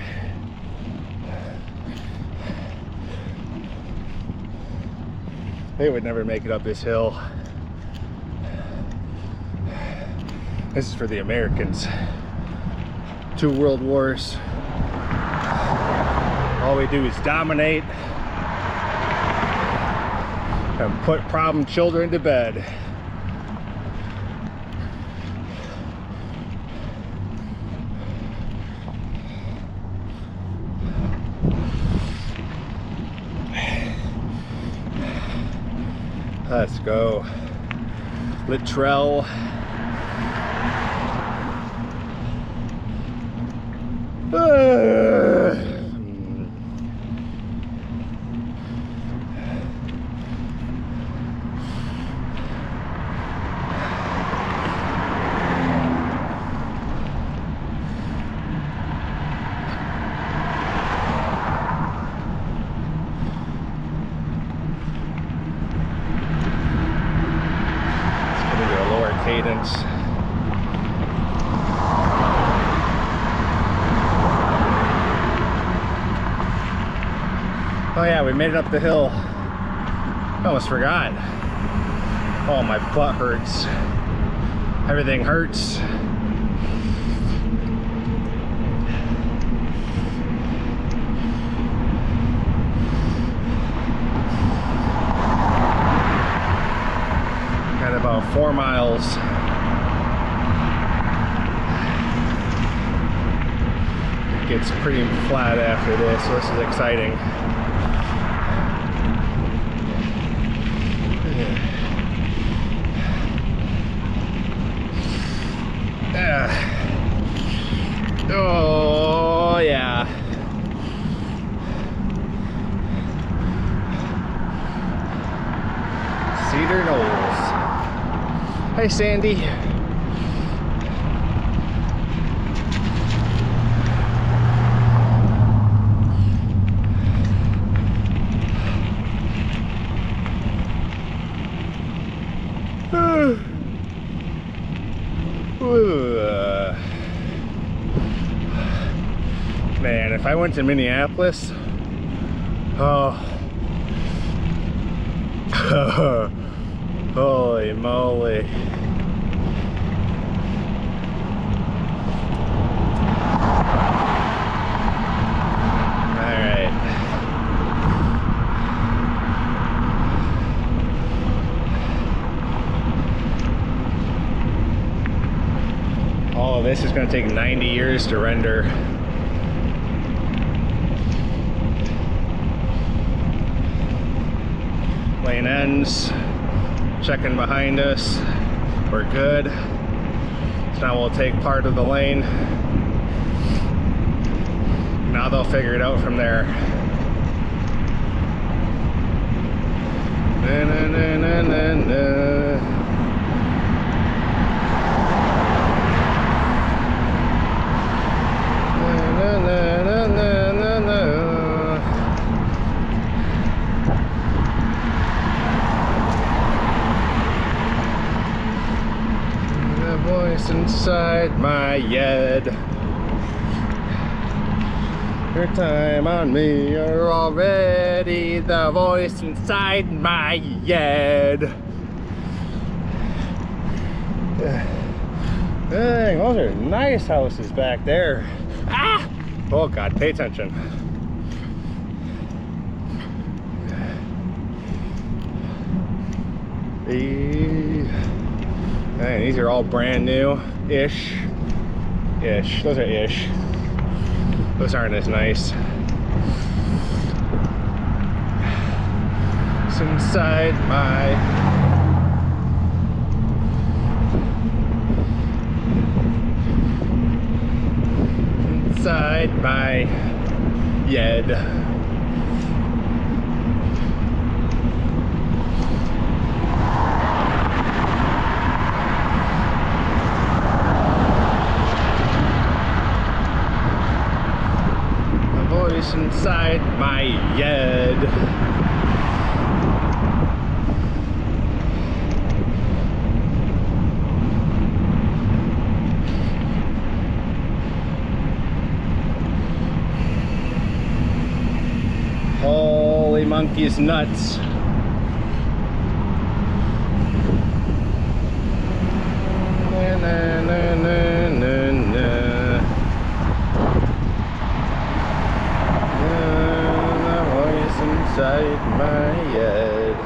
They would never make it up this hill. This is for the Americans. 2 world wars. All we do is dominate and put problem children to bed. Let's go. Littrell. Cadence. Oh yeah, we made it up the hill. I almost forgot. Oh, my butt hurts. Everything hurts. Got about 4 miles. It gets pretty flat after this, so this is exciting. Oh yeah. Cedar Knolls. Hey Sandy. Man, if I went to Minneapolis, oh, holy moly. All of this is going to take 90 years to render. Lane ends, checking behind us, we're good. So now we'll take part of the lane. Now they'll figure it out from there. Na, na, na, na, na, na. Voice inside my head. Your time on me, you're already the voice inside my head. Dang, those are nice houses back there. Ah! Oh God, pay attention. And these are all brand new-ish. Ish. Those are ish. Those aren't as nice. It's inside my head. A voice inside my head. Holy monkeys nuts. Na, na, na, na, na, na. The voice inside my head.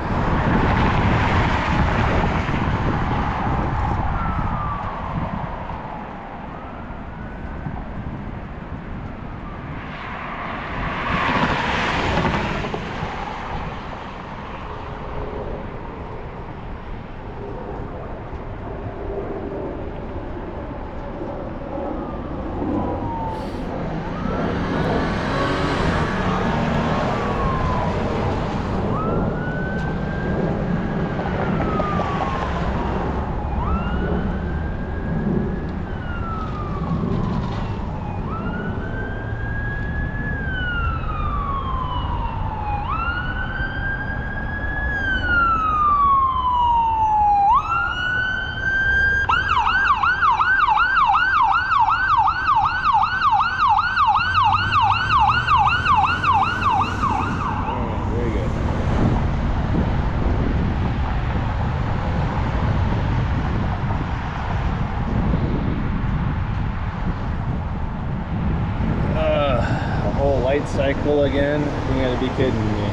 Very good. A whole light cycle again? You gotta be kidding me.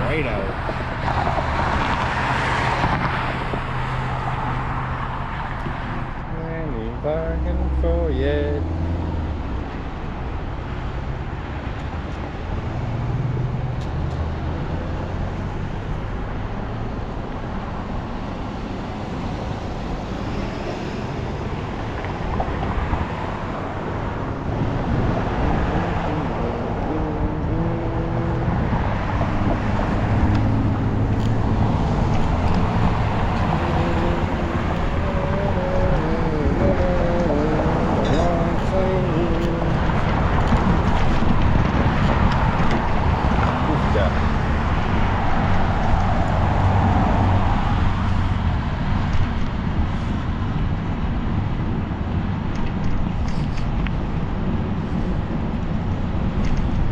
Great out. Any bargain for yet?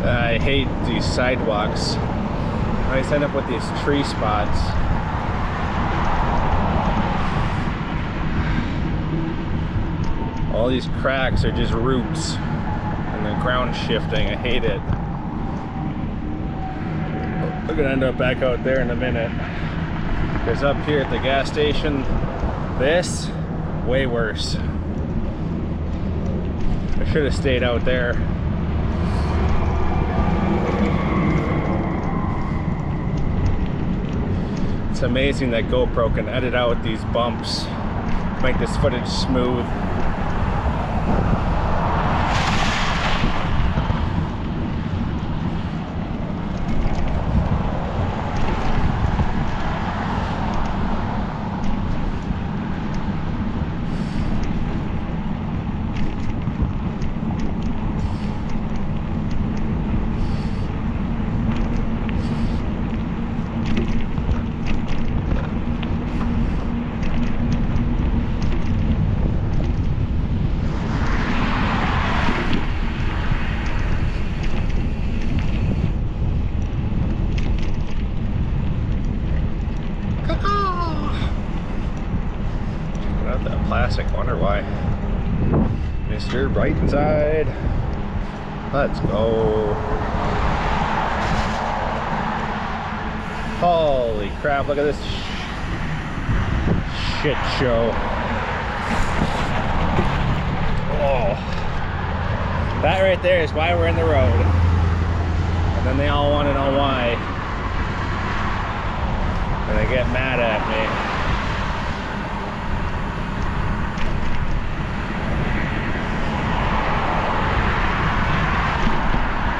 I hate these sidewalks. I always end up with these tree spots. All these cracks are just roots and the ground shifting. I hate it. We're gonna end up back out there in a minute. Because up here at the gas station, this, way worse. I should have stayed out there. It's amazing that GoPro can edit out these bumps, make this footage smooth. Mr. Brightside. Let's go. Holy crap, look at this shit show. Oh. That right there is why we're in the road. And then they all want to know why. And they get mad at me.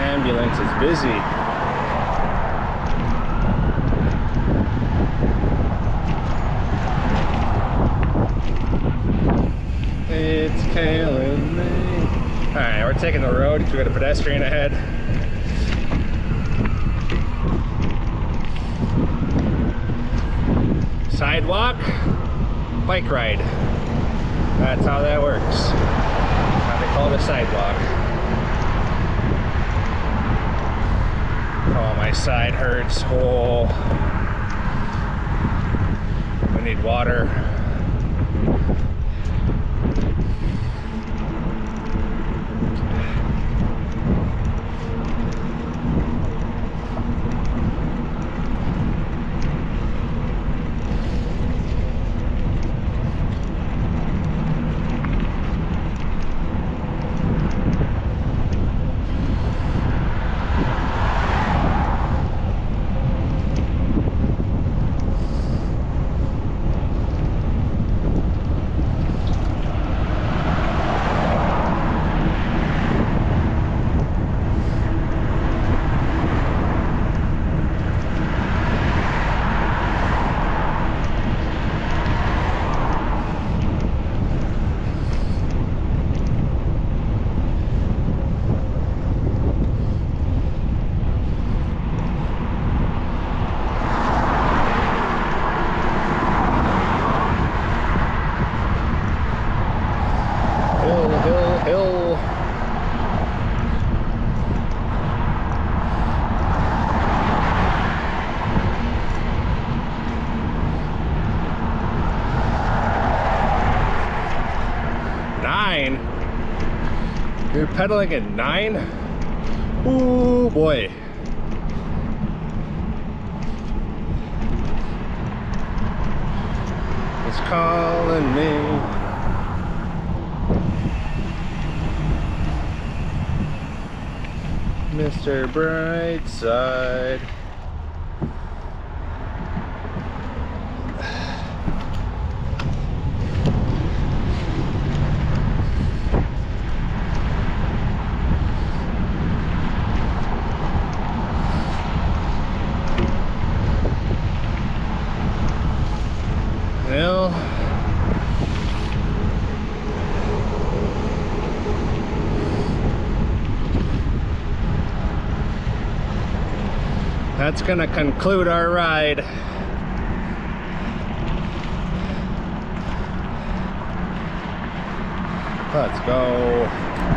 Ambulance is busy. It's killing me. Alright, we're taking the road because we got a pedestrian ahead. Sidewalk, bike ride. That's how that works. How they call it a sidewalk. Oh, my side hurts. Oh, we need water. Hill. 9? You're pedaling at 9? Ooh boy. It's calling me. Mr. Brightside. Well, that's gonna conclude our ride. Let's go.